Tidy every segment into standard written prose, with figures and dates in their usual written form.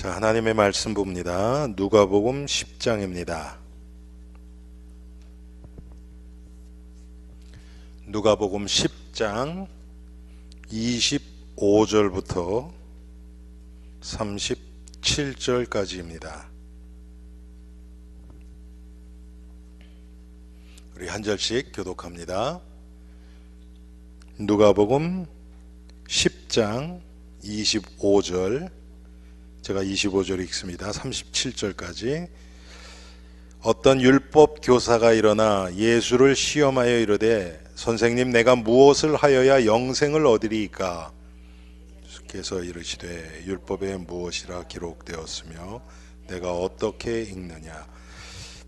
자, 하나님의 말씀 봅니다. 누가복음 10장입니다. 누가복음 10장 25절부터 37절까지입니다. 우리 한 절씩 교독합니다. 누가복음 10장 25절, 제가 25절 읽습니다. 37절까지. 어떤 율법 교사가 일어나 예수를 시험하여 이르되 선생님, 내가 무엇을 하여야 영생을 얻으리이까? 예수께서 이르시되 율법에 무엇이라 기록되었으며 내가 어떻게 읽느냐?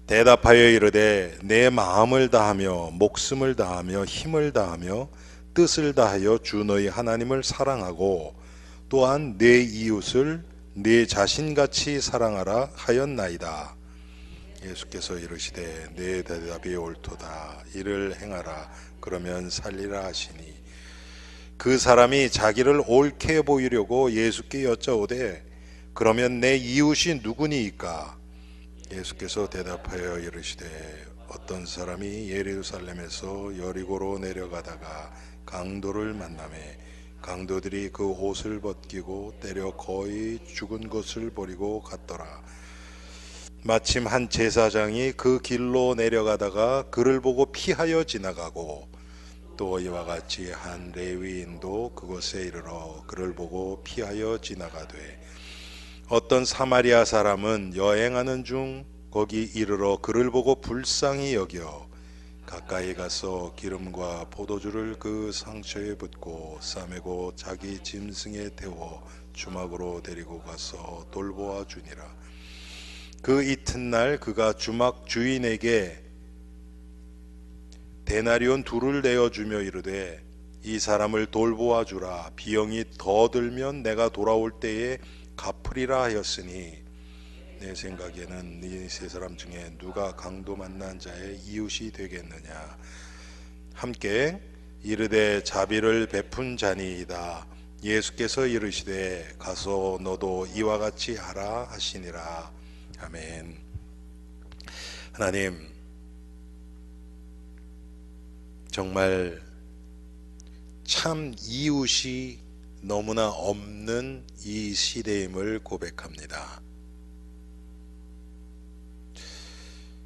대답하여 이르되 내 마음을 다하며 목숨을 다하며 힘을 다하며 뜻을 다하여 주 너희 하나님을 사랑하고 또한 내 이웃을 네 자신같이 사랑하라 하였나이다. 예수께서 이르시되 내 대답이 옳도다. 이를 행하라. 그러면 살리라 하시니 그 사람이 자기를 옳게 보이려고 예수께 여짜오되 그러면 내 이웃이 누구니이까? 예수께서 대답하여 이르시되 어떤 사람이 예루살렘에서 여리고로 내려가다가 강도를 만나매 강도들이 그 옷을 벗기고 때려 거의 죽은 것을 버리고 갔더라. 마침 한 제사장이 그 길로 내려가다가 그를 보고 피하여 지나가고 또 이와 같이 한 레위인도 그곳에 이르러 그를 보고 피하여 지나가되 어떤 사마리아 사람은 여행하는 중 거기 이르러 그를 보고 불쌍히 여겨 가까이 가서 기름과 포도주를 그 상처에 붓고 싸매고 자기 짐승에 태워 주막으로 데리고 가서 돌보아 주니라. 그 이튿날 그가 주막 주인에게 데나리온 2를 내어주며 이르되 이 사람을 돌보아 주라. 비용이 더 들면 내가 돌아올 때에 갚으리라 하였으니 내 생각에는 이 세 사람 중에 누가 강도 만난 자의 이웃이 되겠느냐? 함께 이르되 자비를 베푼 자니이다. 예수께서 이르시되 가서 너도 이와 같이 하라 하시니라. 아멘. 하나님, 정말 참 이웃이 너무나 없는 이 시대임을 고백합니다.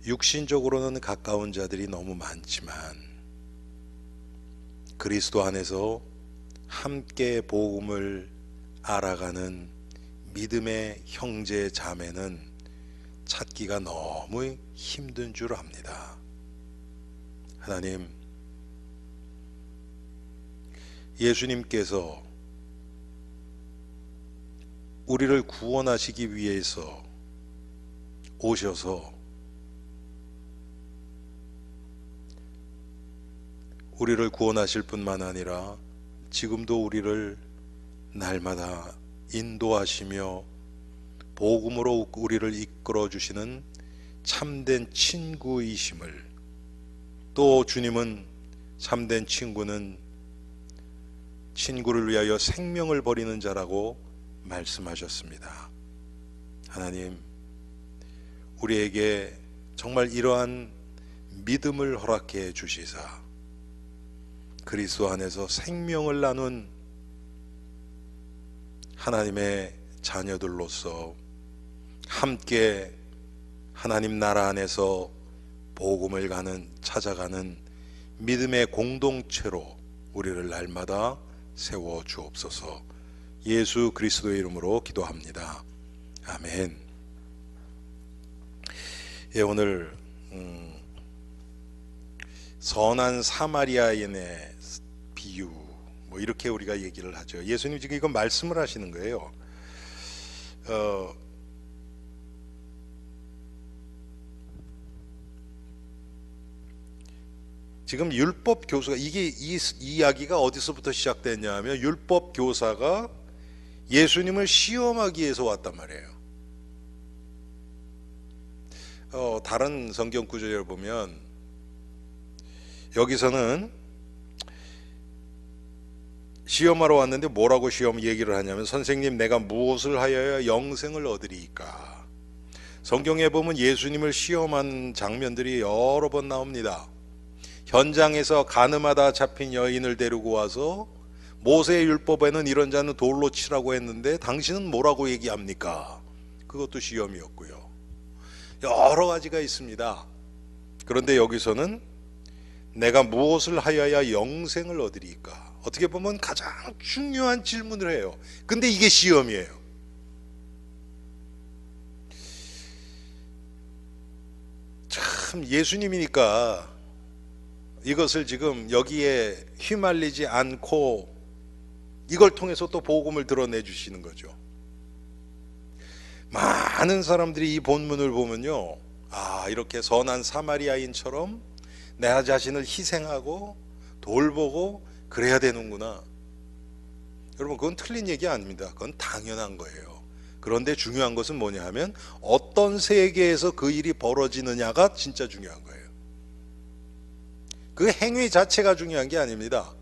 육신적으로는 가까운 자들이 너무 많지만 그리스도 안에서 함께 복음을 알아가는 믿음의 형제 자매는 찾기가 너무 힘든 줄 압니다. 하나님, 예수님께서 우리를 구원하시기 위해서 오셔서 우리를 구원하실 뿐만 아니라 지금도 우리를 날마다 인도하시며 복음으로 우리를 이끌어 주시는 참된 친구이심을, 또 주님은 참된 친구는 친구를 위하여 생명을 버리는 자라고 말씀하셨습니다. 하나님, 우리에게 정말 이러한 믿음을 허락해 주시사 그리스도 안에서 생명을 나눈 하나님의 자녀들로서 함께 하나님 나라 안에서 복음을 찾아가는 믿음의 공동체로 우리를 날마다 세워 주옵소서. 예수 그리스도의 이름으로 기도합니다. 아멘. 예, 오늘 선한 사마리아인의 비유, 뭐 이렇게 우리가 얘기를 하죠. 예수님 지금 이거 말씀을 하시는 거예요. 지금 율법 교사가 이 이야기가 어디서부터 시작됐냐 하면 율법 교사가 예수님을 시험하기 위해서 왔단 말이에요. 다른 성경 구절을 보면 여기서는 시험하러 왔는데 뭐라고 시험 얘기를 하냐면, 선생님 내가 무엇을 하여야 영생을 얻으리이까. 성경에 보면 예수님을 시험한 장면들이 여러 번 나옵니다. 현장에서 가늠하다 잡힌 여인을 데리고 와서 모세의 율법에는 이런 자는 돌로 치라고 했는데 당신은 뭐라고 얘기합니까? 그것도 시험이었고요. 여러 가지가 있습니다. 그런데 여기서는 내가 무엇을 하여야 영생을 얻으리이까. 어떻게 보면 가장 중요한 질문을 해요. 근데 이게 시험이에요. 참, 예수님이니까 이것을 지금 여기에 휘말리지 않고 이걸 통해서 또 복음을 드러내 주시는 거죠. 많은 사람들이 이 본문을 보면요, 이렇게 선한 사마리아인처럼 내 자신을 희생하고 돌보고 그래야 되는구나. 여러분, 그건 틀린 얘기 아닙니다. 그건 당연한 거예요. 그런데 중요한 것은 뭐냐 하면 어떤 세계에서 그 일이 벌어지느냐가 진짜 중요한 거예요. 그 행위 자체가 중요한 게 아닙니다.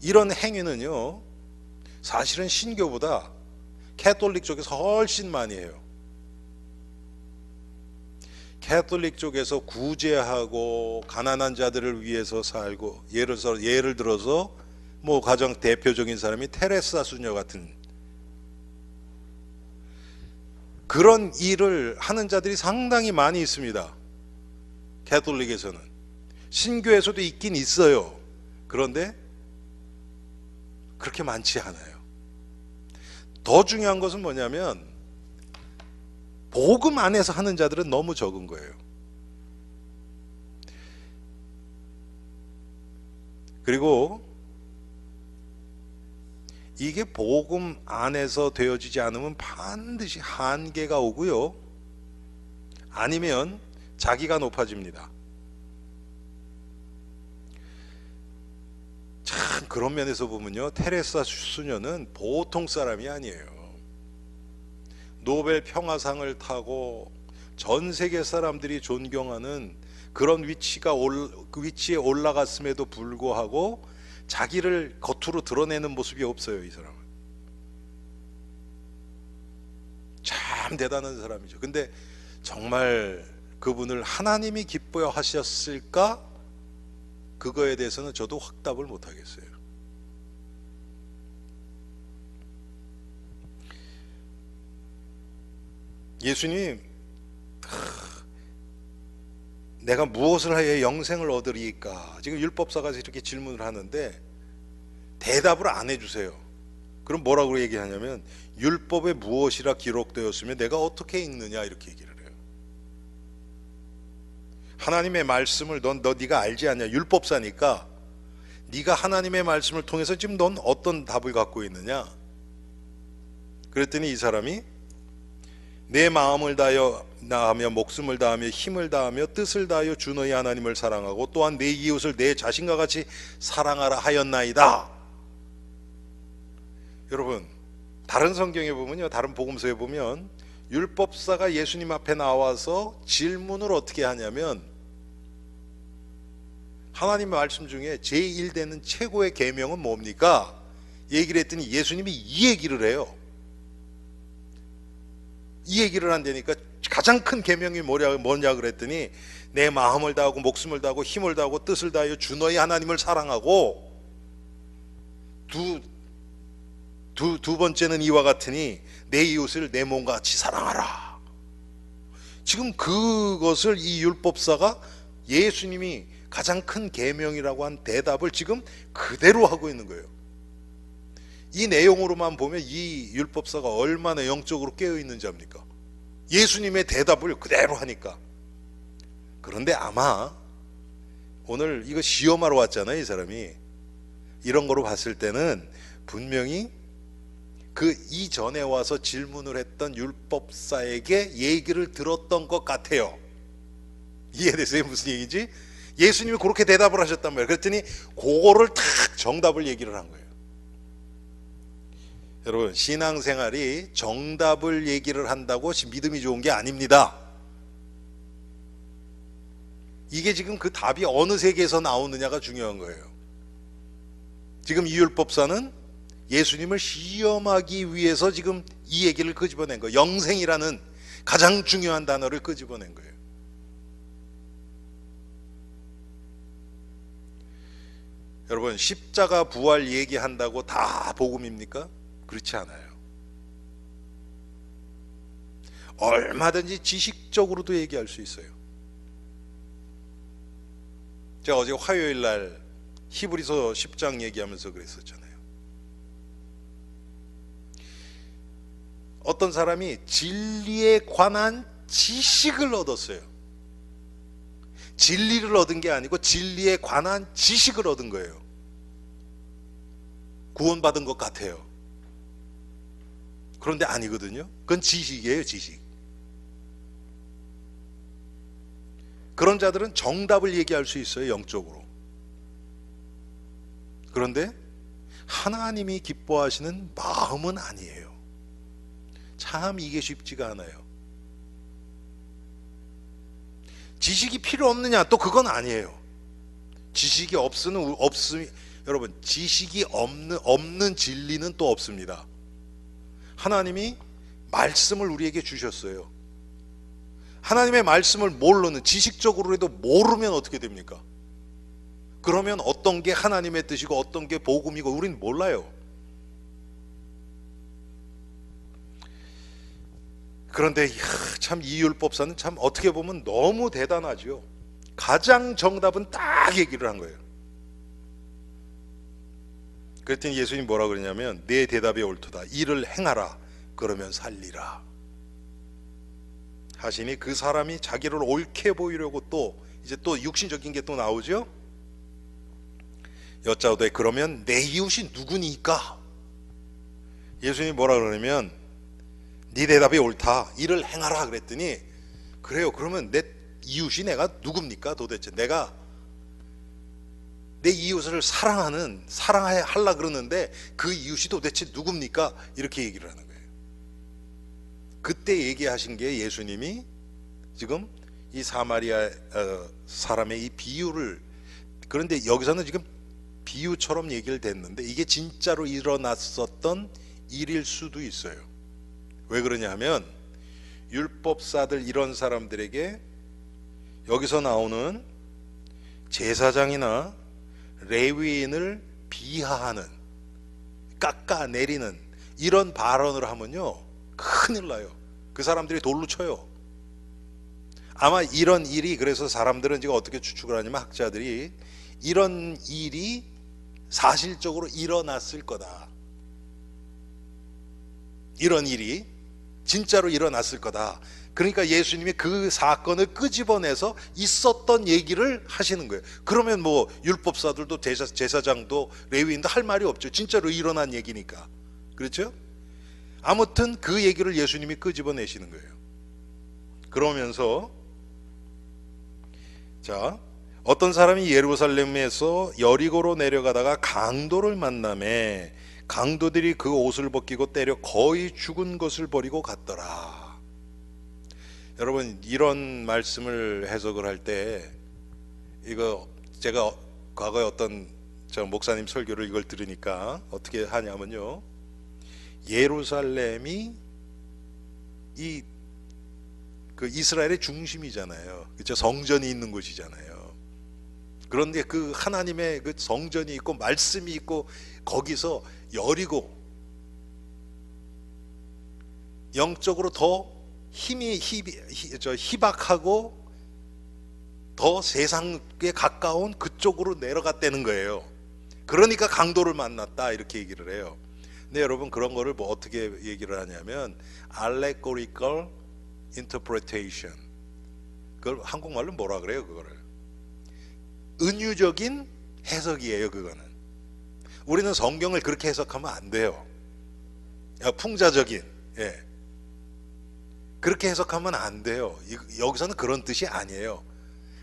이런 행위는요, 사실은 신교보다 캐톨릭 쪽에서 훨씬 많이 해요. 캐톨릭 쪽에서 구제하고 가난한 자들을 위해서 살고, 예를 들어서 뭐 가장 대표적인 사람이 테레사 수녀 같은 그런 일을 하는 자들이 상당히 많이 있습니다. 캐톨릭에서는. 신교에서도 있긴 있어요. 그런데 그렇게 많지 않아요. 더 중요한 것은 뭐냐면 복음 안에서 하는 자들은 너무 적은 거예요. 그리고 이게 복음 안에서 되어지지 않으면 반드시 한계가 오고요, 아니면 자기가 높아집니다. 참, 그런 면에서 보면요, 테레사 수녀는 보통 사람이 아니에요. 노벨 평화상을 타고 전 세계 사람들이 존경하는 그런 그 위치에 올라갔음에도 불구하고 자기를 겉으로 드러내는 모습이 없어요. 이 사람은 참 대단한 사람이죠. 근데 정말 그분을 하나님이 기뻐 하셨을까? 그거에 대해서는 저도 확답을 못 하겠어요. 예수님, 내가 무엇을 하여 영생을 얻으리이까? 지금 율법사가 이렇게 질문을 하는데 대답을 안 해주세요. 그럼 뭐라고 얘기하냐면, 율법에 무엇이라 기록되었으면 내가 어떻게 읽느냐, 이렇게 얘기를 해요. 하나님의 말씀을 네가 알지 않냐? 율법사니까 네가 하나님의 말씀을 통해서 지금 넌 어떤 답을 갖고 있느냐? 그랬더니 이 사람이 내 마음을 다하며 목숨을 다하며 힘을 다하며 뜻을 다하여 주 너희 하나님을 사랑하고 또한 내 이웃을 내 자신과 같이 사랑하라 하였나이다. 여러분, 다른 성경에 보면요, 다른 복음서에 보면 율법사가 예수님 앞에 나와서 질문을 어떻게 하냐면, 하나님의 말씀 중에 제1되는 최고의 계명은 뭡니까? 얘기를 했더니 예수님이 이 얘기를 해요. 이 얘기를 한다니까 가장 큰 계명이 뭐냐 그랬더니 내 마음을 다하고 목숨을 다하고 힘을 다하고 뜻을 다하여 주 너희 하나님을 사랑하고, 두 번째는 이와 같으니 내 이웃을 내 몸과 같이 사랑하라. 지금 그것을 이 율법사가 예수님이 가장 큰 계명이라고 한 대답을 지금 그대로 하고 있는 거예요. 이 내용으로만 보면 이 율법사가 얼마나 영적으로 깨어있는 자입니까? 예수님의 대답을 그대로 하니까. 그런데 아마 오늘 이거 시험하러 왔잖아요, 이 사람이. 이런 거로 봤을 때는 분명히 그 이전에 와서 질문을 했던 율법사에게 얘기를 들었던 것 같아요. 이해되세요? 무슨 얘기인지? 예수님이 그렇게 대답을 하셨단 말이에요. 그랬더니 그거를 탁 정답을 얘기를 한 거예요. 여러분, 신앙생활이 정답을 얘기를 한다고 믿음이 좋은 게 아닙니다. 이게 지금 그 답이 어느 세계에서 나오느냐가 중요한 거예요. 지금 이 율법사는 예수님을 시험하기 위해서 지금 이 얘기를 끄집어낸 거예요. 영생이라는 가장 중요한 단어를 끄집어낸 거예요. 여러분, 십자가 부활 얘기한다고 다 복음입니까? 그렇지 않아요. 얼마든지 지식적으로도 얘기할 수 있어요. 제가 어제 화요일 날 히브리서 10장 얘기하면서 그랬었잖아요. 어떤 사람이 진리에 관한 지식을 얻었어요. 진리를 얻은 게 아니고 진리에 관한 지식을 얻은 거예요. 구원받은 것 같아요. 그런데 아니거든요. 그건 지식이에요, 지식. 그런 자들은 정답을 얘기할 수 있어요, 영적으로. 그런데 하나님이 기뻐하시는 마음은 아니에요. 참 이게 쉽지가 않아요. 지식이 필요 없느냐? 또 그건 아니에요. 지식이 여러분, 지식이 없는 진리는 또 없습니다. 하나님이 말씀을 우리에게 주셨어요. 하나님의 말씀을 모르는, 지식적으로라도 모르면 어떻게 됩니까? 그러면 어떤 게 하나님의 뜻이고 어떤 게 복음이고 우리는 몰라요. 그런데 참 이 율법사는 참 어떻게 보면 너무 대단하죠. 가장 정답은 딱 얘기를 한 거예요. 그랬더니 예수님 뭐라 그러냐면 내 대답이 옳도다. 이를 행하라. 그러면 살리라. 하시니 그 사람이 자기를 옳게 보이려고 이제 또 육신적인 게 또 나오죠. 여짜오되 그러면 내 이웃이 누구니까? 예수님이 뭐라 그러냐면 네 대답이 옳다. 이를 행하라 그랬더니 그래요. 그러면 내 이웃이 내가 누굽니까? 도대체 내가 내 이웃을 사랑하려 그러는데 그 이웃이 도대체 누굽니까? 이렇게 얘기를 하는 거예요. 그때 얘기하신 게 예수님이 지금 이 사마리아 사람의 이 비유를, 그런데 여기서는 지금 비유처럼 얘기를 됐는데 이게 진짜로 일어났었던 일일 수도 있어요. 왜 그러냐 하면 율법사들 이런 사람들에게 여기서 나오는 제사장이나 레위인을 비하하는, 깎아내리는 이런 발언을 하면요 큰일 나요. 그 사람들이 돌로 쳐요. 아마 이런 일이, 그래서 사람들은 지금 어떻게 추측을 하냐면 학자들이 이런 일이 사실적으로 일어났을 거다. 이런 일이 진짜로 일어났을 거다. 그러니까 예수님이 그 사건을 끄집어내서 있었던 얘기를 하시는 거예요. 그러면 뭐 율법사들도 제사장도 레위인도 할 말이 없죠. 진짜로 일어난 얘기니까. 그렇죠? 아무튼 그 얘기를 예수님이 끄집어내시는 거예요. 그러면서 자, 어떤 사람이 예루살렘에서 여리고로 내려가다가 강도를 만나매 강도들이 그 옷을 벗기고 때려 거의 죽은 것을 버리고 갔더라. 여러분, 이런 말씀을 해석을 할 때 이거 제가 과거에 어떤 목사님 설교를 이걸 들으니까 어떻게 하냐면요, 예루살렘이 그 이스라엘의 중심이잖아요. 그렇죠? 성전이 있는 곳이잖아요. 그런데 그 하나님의 그 성전이 있고 말씀이 있고 거기서 여리고 영적으로 더 희박하고 더 세상에 가까운 그쪽으로 내려갔다는 거예요. 그러니까 강도를 만났다 이렇게 얘기를 해요. 근데 여러분, 그런 거를 뭐 어떻게 얘기를 하냐면 allegorical interpretation, 그걸 한국말로 뭐라 그래요? 그거를 은유적인 해석이에요. 그거는 우리는 성경을 그렇게 해석하면 안 돼요. 풍자적인, 그렇게 해석하면 안 돼요. 여기서는 그런 뜻이 아니에요.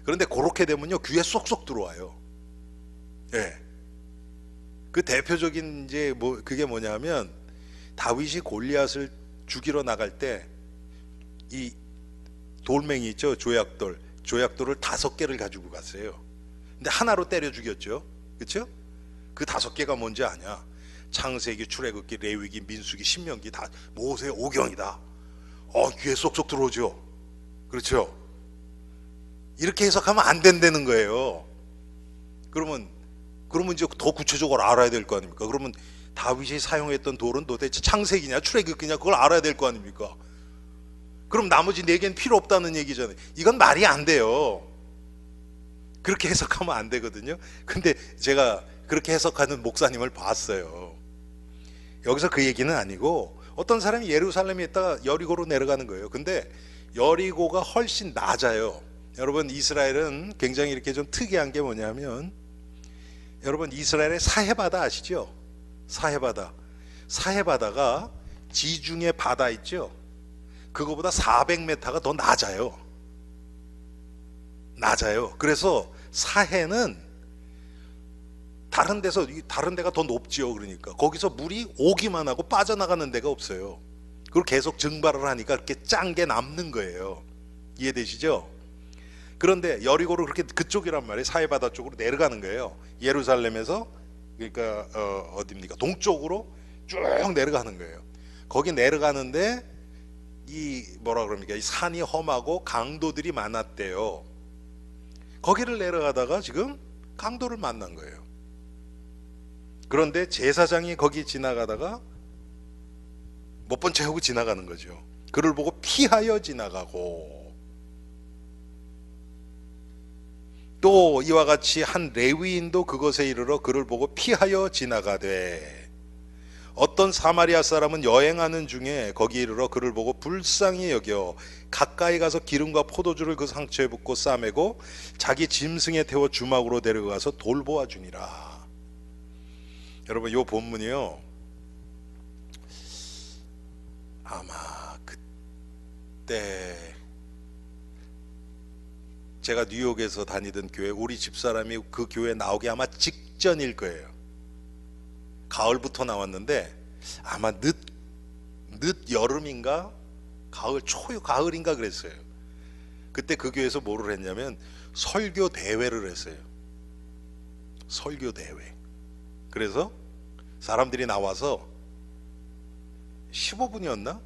그런데 그렇게 되면요 귀에 쏙쏙 들어와요. 그 대표적인 이제 그게 뭐냐면 다윗이 골리앗을 죽이러 나갈 때 이 돌멩이 있죠, 조약돌을 5개를 가지고 갔어요. 근데 하나로 때려 죽였죠. 그렇죠? 그 5개가 뭔지 아냐? 창세기, 출애굽기, 레위기, 민수기, 신명기 다 모세 오경이다. 귀에 쏙쏙 들어오죠. 그렇죠? 이렇게 해석하면 안 된다는 거예요. 그러면 이제 더 구체적으로 알아야 될 거 아닙니까? 그러면 다윗이 사용했던 돌은 도대체 창세기냐 출애굽기냐 그걸 알아야 될 거 아닙니까? 그럼 나머지 4개는 필요 없다는 얘기잖아요. 이건 말이 안 돼요. 그렇게 해석하면 안 되거든요. 근데 제가 그렇게 해석하는 목사님을 봤어요. 여기서 그 얘기는 아니고 어떤 사람이 예루살렘에 있다가 여리고로 내려가는 거예요. 근데 여리고가 훨씬 낮아요. 여러분, 이스라엘은 굉장히 이렇게 좀 특이한 게 뭐냐면, 여러분 이스라엘의 사해바다 아시죠? 사해바다가 지중해 바다 있죠? 그거보다 400m가 더 낮아요. 그래서 사해는 다른 데가 더 높지요. 그러니까 거기서 물이 오기만 하고 빠져나가는 데가 없어요. 그걸 계속 증발을 하니까 이렇게 짠 게 남는 거예요. 이해되시죠? 그런데 여리고로 그렇게 그쪽이란 말이에요. 사해바다 쪽으로 내려가는 거예요. 예루살렘에서, 그러니까 어디입니까? 동쪽으로 쭉 내려가는 거예요. 거기 내려가는데 이 산이 험하고 강도들이 많았대요. 거기를 내려가다가 지금 강도를 만난 거예요. 그런데 제사장이 거기 지나가다가 못 본 척하고 지나가는 거죠. 그를 보고 피하여 지나가고, 또 이와 같이 한 레위인도 그것에 이르러 그를 보고 피하여 지나가되, 어떤 사마리아 사람은 여행하는 중에 거기 이르러 그를 보고 불쌍히 여겨 가까이 가서 기름과 포도주를 그 상처에 붓고 싸매고 자기 짐승에 태워 주막으로 데려가서 돌보아 주니라. 여러분, 이 본문이요, 아마 그때 제가 뉴욕에서 다니던 교회, 우리 집사람이 그 교회 나오기 아마 직전일 거예요. 가을부터 나왔는데 아마 늦 여름인가 가을인가 그랬어요. 그때 그 교회에서 뭐를 했냐면 설교 대회를 했어요. 설교 대회. 그래서 사람들이 나와서 15분이었나?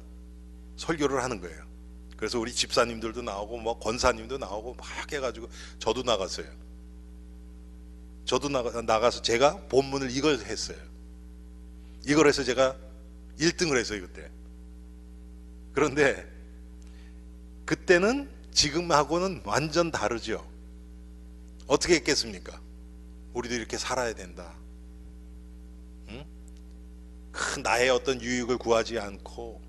설교를 하는 거예요. 그래서 우리 집사님들도 나오고 뭐 권사님도 나오고 막 해가지고 저도 나갔어요. 저도 나가서 제가 본문을 이걸 했어요. 이걸 해서 제가 1등을 했어요 그때. 그런데 그때는 지금하고는 완전 다르죠. 어떻게 했겠습니까? 우리도 이렇게 살아야 된다. 응? 큰 나의 어떤 유익을 구하지 않고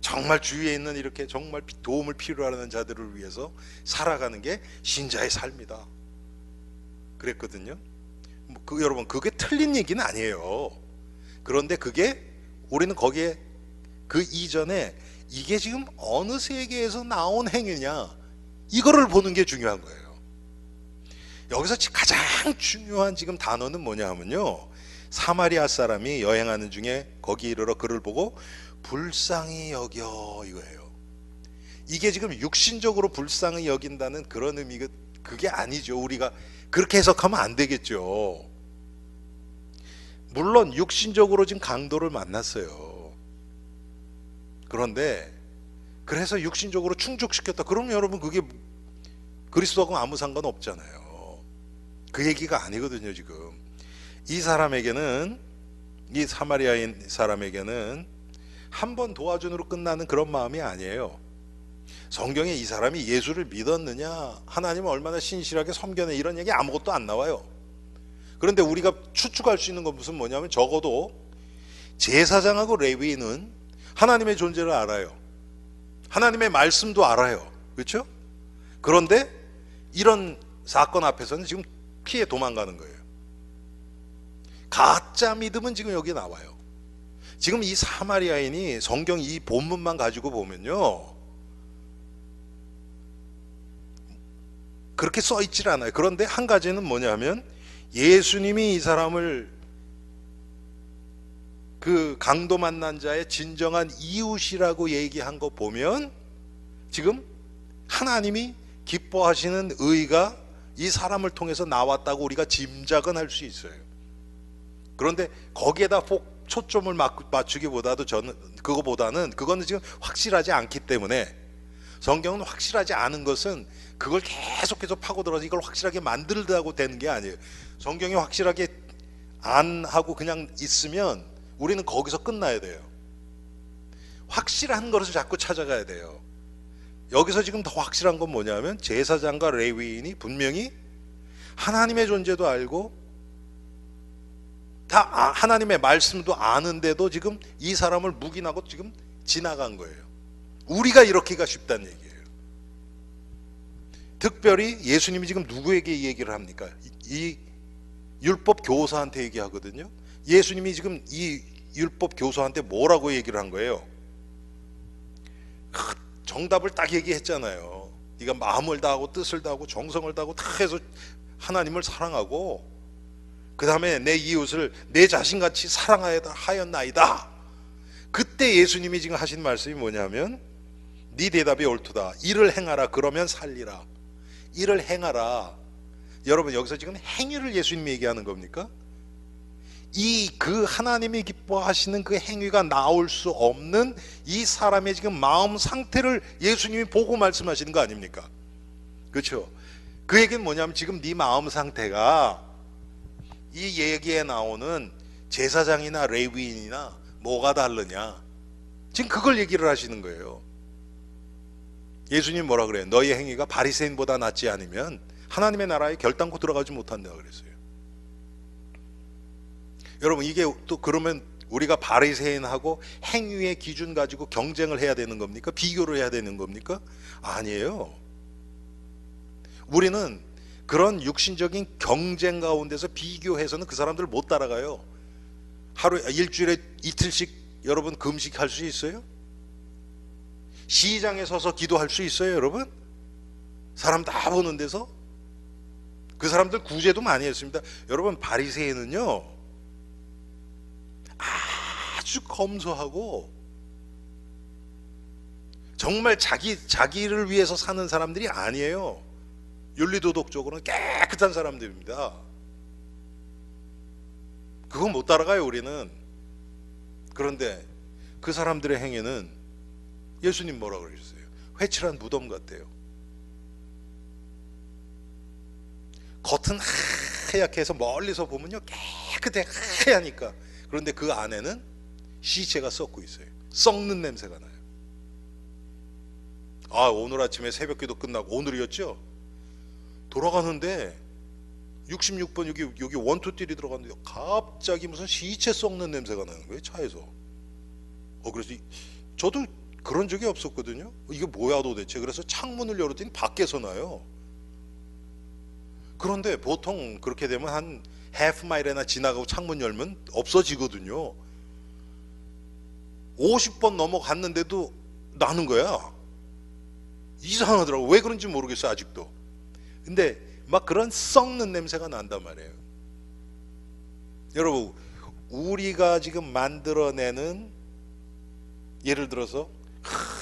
정말 주위에 있는 이렇게 정말 도움을 필요로 하는 자들을 위해서 살아가는 게 신자의 삶이다. 그랬거든요. 여러분, 그게 틀린 얘기는 아니에요. 그런데 우리는 거기에 그 이전에 이게 지금 어느 세계에서 나온 행위냐, 이거를 보는 게 중요한 거예요. 여기서 가장 중요한 지금 단어는 뭐냐 하면요, 사마리아 사람이 여행하는 중에 거기 이르러 그를 보고 불쌍히 여겨, 이거예요. 이게 지금 육신적으로 불쌍히 여긴다는 그런 의미가 그게 아니죠. 우리가 그렇게 해석하면 안 되겠죠. 물론 육신적으로 지금 강도를 만났어요. 그런데 그래서 육신적으로 충족시켰다. 그러면 여러분 그게 그리스도하고 아무 상관없잖아요. 그 얘기가 아니거든요. 지금 이 사마리아인 사람에게는 한 번 도와준으로 끝나는 그런 마음이 아니에요. 성경에 이 사람이 예수를 믿었느냐, 하나님을 얼마나 신실하게 섬겼느냐, 이런 얘기 아무것도 안 나와요. 그런데 우리가 추측할 수 있는 건 뭐냐면, 적어도 제사장하고 레위인은 하나님의 존재를 알아요. 하나님의 말씀도 알아요. 그렇죠? 그런데 이런 사건 앞에서는 지금 피해 도망가는 거예요. 가짜 믿음은 지금 여기 나와요. 지금 이 사마리아인이 성경 이 본문만 가지고 보면요, 그렇게 써 있질 않아요. 그런데 한 가지는 뭐냐면, 예수님이 이 사람을 그 강도 만난 자의 진정한 이웃이라고 얘기한 거 보면 지금 하나님이 기뻐하시는 의가 이 사람을 통해서 나왔다고 우리가 짐작은 할 수 있어요. 그런데 거기에다 초점을 맞추기보다도 저는 그거는 지금 확실하지 않기 때문에, 성경은 확실하지 않은 것은 그걸 계속해서 파고들어서 이걸 확실하게 만들다고 되는 게 아니에요. 성경이 확실하게 안 하고 그냥 있으면 우리는 거기서 끝나야 돼요. 확실한 것을 자꾸 찾아가야 돼요. 여기서 지금 더 확실한 건 뭐냐면, 제사장과 레위인이 분명히 하나님의 존재도 알고 다 하나님의 말씀도 아는데도 지금 이 사람을 묵인하고 지금 지나간 거예요. 우리가 이렇게가 쉽다는 얘기예요. 특별히 예수님이 지금 누구에게 이 얘기를 합니까? 이 율법 교사한테 얘기하거든요. 예수님이 지금 이 율법 교사한테 뭐라고 얘기를 한 거예요? 정답을 딱 얘기했잖아요. 네가 마음을 다하고 뜻을 다하고 정성을 다하고 다 해서 하나님을 사랑하고 그 다음에 내 이웃을 내 자신같이 사랑하였나이다. 그때 예수님이 지금 하신 말씀이 뭐냐면, 네 대답이 옳도다. 이를 행하라. 그러면 살리라. 이를 행하라. 여러분, 여기서 지금 행위를 예수님이 얘기하는 겁니까? 그 하나님이 기뻐하시는 그 행위가 나올 수 없는 이 사람의 지금 마음 상태를 예수님이 보고 말씀하시는 거 아닙니까? 그렇죠? 그 얘기는 뭐냐면, 지금 네 마음 상태가 이 얘기에 나오는 제사장이나 레위인이나 뭐가 다르냐, 지금 그걸 얘기를 하시는 거예요. 예수님 뭐라 그래요? 너희 행위가 바리새인보다 낫지 않으면 하나님의 나라에 결단코 들어가지 못한다 그랬어요. 여러분, 이게 또 그러면 우리가 바리새인하고 행위의 기준 가지고 경쟁을 해야 되는 겁니까? 비교를 해야 되는 겁니까? 아니에요. 우리는 그런 육신적인 경쟁 가운데서 비교해서는 그 사람들 못 따라가요. 일주일에 이틀씩 여러분 금식할 수 있어요? 시장에 서서 기도할 수 있어요, 여러분? 사람 다 보는 데서? 그 사람들 구제도 많이 했습니다. 여러분, 바리새인은요 아주 검소하고 정말 자기를 위해서 사는 사람들이 아니에요. 윤리도덕적으로는 깨끗한 사람들입니다. 그건 못 따라가요, 우리는. 그런데 그 사람들의 행위는 예수님 뭐라고 그러셨어요? 회칠한 무덤 같대요. 겉은 하얗게 해서 멀리서 보면요 깨끗해, 하얘니까. 그런데 그 안에는 시체가 썩고 있어요. 썩는 냄새가 나요. 오늘 아침에 새벽기도 끝나고, 오늘이었죠? 돌아가는데 66번 여기 1, 2, 3이 들어갔는데 갑자기 무슨 시체 썩는 냄새가 나는 거예요, 차에서. 그래서 저도 그런 적이 없었거든요. 이게 뭐야 도대체. 그래서 창문을 열었더니 밖에서 나요. 그런데 보통 그렇게 되면 한 half 마일이나 지나가고 창문 열면 없어지거든요. 50번 넘어갔는데도 나는 거야. 이상하더라고. 왜 그런지 모르겠어요, 아직도. 근데 막 그런 썩는 냄새가 난단 말이에요. 여러분, 우리가 지금 만들어내는, 예를 들어서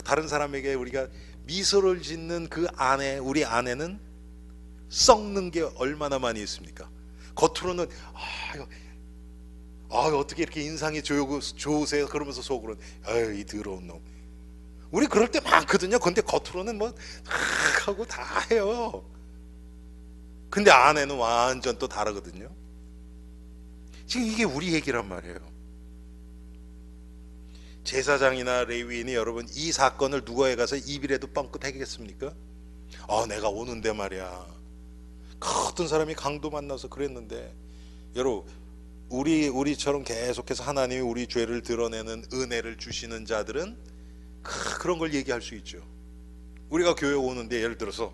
다른 사람에게 우리가 미소를 짓는 그 안에, 우리 안에는 썩는 게 얼마나 많이 있습니까? 겉으로는 어떻게 이렇게 인상이 좋으세요? 그러면서 속으로는 이 더러운 놈. 우리 그럴 때 많거든요. 근데 겉으로는 뭐 하고 다 해요. 근데 안에는 완전 또 다르거든요. 지금 이게 우리 얘기란 말이에요. 제사장이나 레위인이 여러분 이 사건을 누구에 가서 입이라도 뻥끗하겠습니까? 내가 오는데 말이야, 어떤 사람이 강도 만나서 그랬는데. 여러분, 우리처럼 계속해서 하나님이 우리 죄를 드러내는 은혜를 주시는 자들은 그런 걸 얘기할 수 있죠. 우리가 교회 오는데 예를 들어서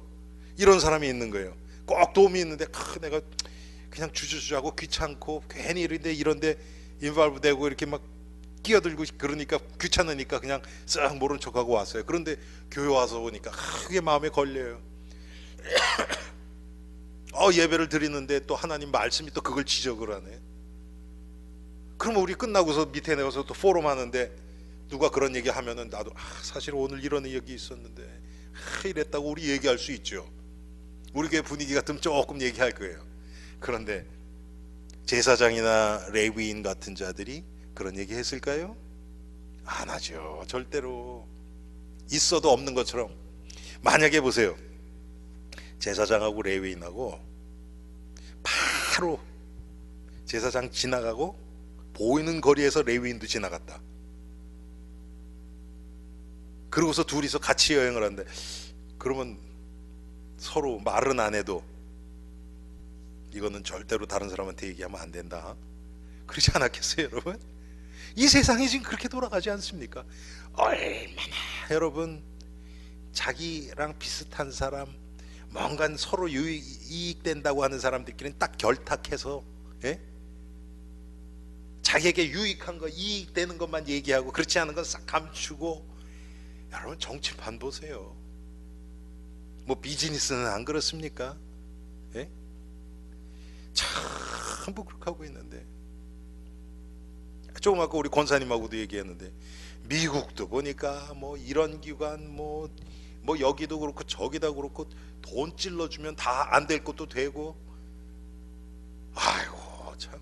이런 사람이 있는 거예요. 꼭 도움이 있는데 내가 그냥 주저주저하고 귀찮고 괜히 이런데 인발브 되고 이렇게 막 끼어들고 그러니까 귀찮으니까 그냥 싹 모른 척하고 왔어요. 그런데 교회 와서 보니까 그게 마음에 걸려요. 예배를 드리는데 또 하나님 말씀이 또 그걸 지적을 하네. 그러면 우리 끝나고서 밑에 내려서 또 포럼 하는데 누가 그런 얘기 하면은 나도 사실 오늘 이런 얘기 있었는데 이랬다고 우리 얘기할 수 있죠. 우리 교회 분위기 같으면 조금 얘기할 거예요. 그런데 제사장이나 레위인 같은 자들이 그런 얘기 했을까요? 안 하죠. 절대로. 있어도 없는 것처럼. 만약에 보세요, 제사장하고 레위인하고 바로 제사장 지나가고 보이는 거리에서 레위인도 지나갔다. 그러고서 둘이서 같이 여행을 한대. 그러면 서로 말은 안 해도 이거는 절대로 다른 사람한테 얘기하면 안 된다, 그러지 않았겠어요 여러분? 이 세상이 지금 그렇게 돌아가지 않습니까? 얼마나 여러분 자기랑 비슷한 사람, 뭔가 서로 이익된다고 하는 사람들끼리는 딱 결탁해서, 예? 자기에게 유익한 거, 이익되는 것만 얘기하고 그렇지 않은 건 싹 감추고. 여러분 정치판 보세요. 뭐 비즈니스는 안 그렇습니까? 예? 전부 그렇게 하고 있는데, 조금 아까 우리 권사님하고도 얘기했는데, 미국도 보니까 뭐 이런 기관 뭐 여기도 그렇고 저기다 그렇고 돈 찔러주면 다 안 될 것도 되고. 아이고 참,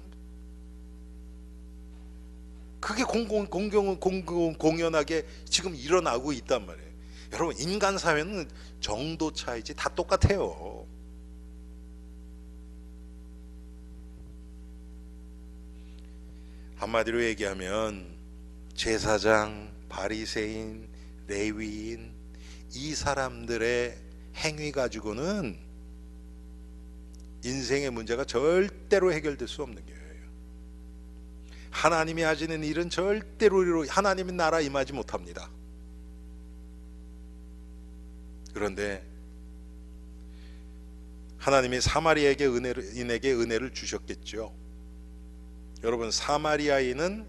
그게 공공연하게 지금 일어나고 있단 말이에요. 여러분 인간 사회는 정도 차이지 다 똑같아요. 한마디로 얘기하면 제사장, 바리새인, 레위인, 이 사람들의 행위 가지고는 인생의 문제가 절대로 해결될 수 없는 거예요. 하나님이 하시는 일은 절대로 하나님의 나라 임하지 못합니다. 그런데 하나님이 사마리아인에게 은혜를 주셨겠죠. 여러분 사마리아인은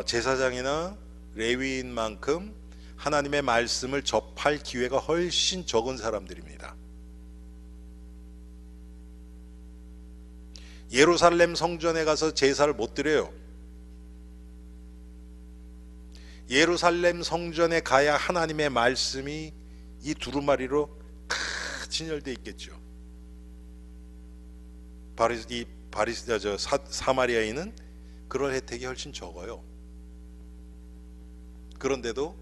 제사장이나 레위인만큼 하나님의 말씀을 접할 기회가 훨씬 적은 사람들입니다. 예루살렘 성전에 가서 제사를 못 드려요. 예루살렘 성전에 가야 하나님의 말씀이 이 두루마리로 진열되어 있겠죠. 사마리아인은 그럴 혜택이 훨씬 적어요. 그런데도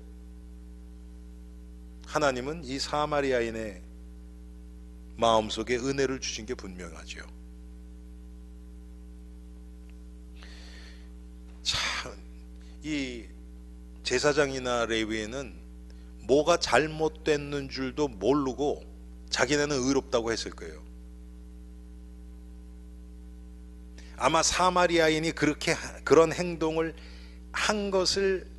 하나님은 이 사마리아인의 마음속에 은혜를 주신 게 분명하죠. 참, 이 제사장이나 레위인은 뭐가 잘못됐는 줄도 모르고 자기네는 의롭다고 했을 거예요. 아마 사마리아인이 그런 행동을 한 것을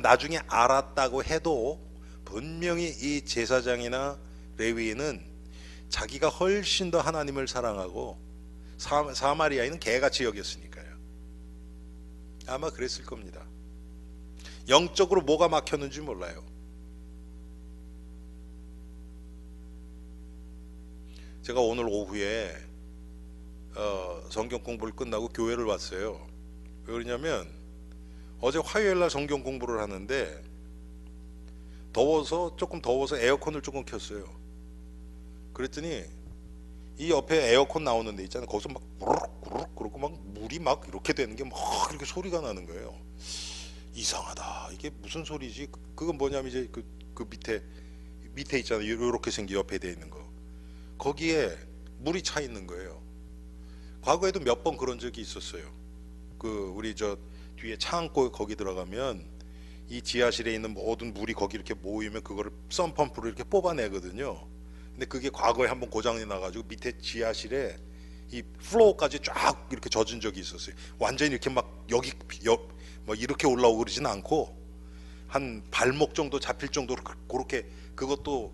나중에 알았다고 해도 분명히 이 제사장이나 레위인은 자기가 훨씬 더 하나님을 사랑하고 사마리아인은 개같이 여겼으니까요. 아마 그랬을 겁니다. 영적으로 뭐가 막혔는지 몰라요. 제가 오늘 오후에 성경 공부를 끝나고 교회를 왔어요. 왜 그러냐면 어제 화요일날 성경 공부를 하는데 조금 더워서 에어컨을 조금 켰어요. 그랬더니 이 옆에 에어컨 나오는 데 있잖아요. 거기서 막 구르륵 그러고 막 물이 막 이렇게 되는 게 막 이렇게 소리가 나는 거예요. 이상하다. 이게 무슨 소리지? 그건 뭐냐면 이제 그 밑에 있잖아요. 이렇게 생긴 옆에 돼 있는 거. 거기에 물이 차 있는 거예요. 과거에도 몇 번 그런 적이 있었어요. 우리 저 뒤에 창고 거기 들어가면 이 지하실에 있는 모든 물이 거기 이렇게 모이면 그거를 썬펌프로 이렇게 뽑아내거든요. 근데 그게 과거에 한번 고장이 나가지고 밑에 지하실에 이 플로어까지 쫙 이렇게 젖은 적이 있었어요. 완전히 이렇게 막 뭐 이렇게 올라오고 그러진 않고 한 발목 정도 잡힐 정도로 그렇게, 그것도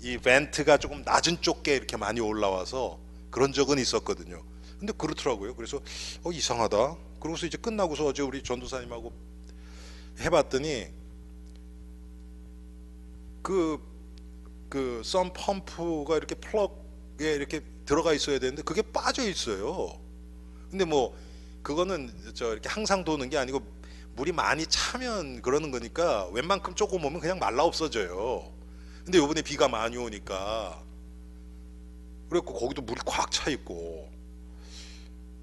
이 벤트가 조금 낮은 쪽에 이렇게 많이 올라와서 그런 적은 있었거든요. 근데 그렇더라고요. 그래서 이상하다. 그러고서 이제 끝나고서 어제 우리 전도사님하고 해봤더니 그 썬펌프가 이렇게 플러그에 이렇게 들어가 있어야 되는데 그게 빠져 있어요. 근데 뭐 그거는 이렇게 항상 도는 게 아니고 물이 많이 차면 그러는 거니까 웬만큼 조금 오면 그냥 말라 없어져요. 근데 요번에 비가 많이 오니까 그래갖고 거기도 물이 꽉 차 있고,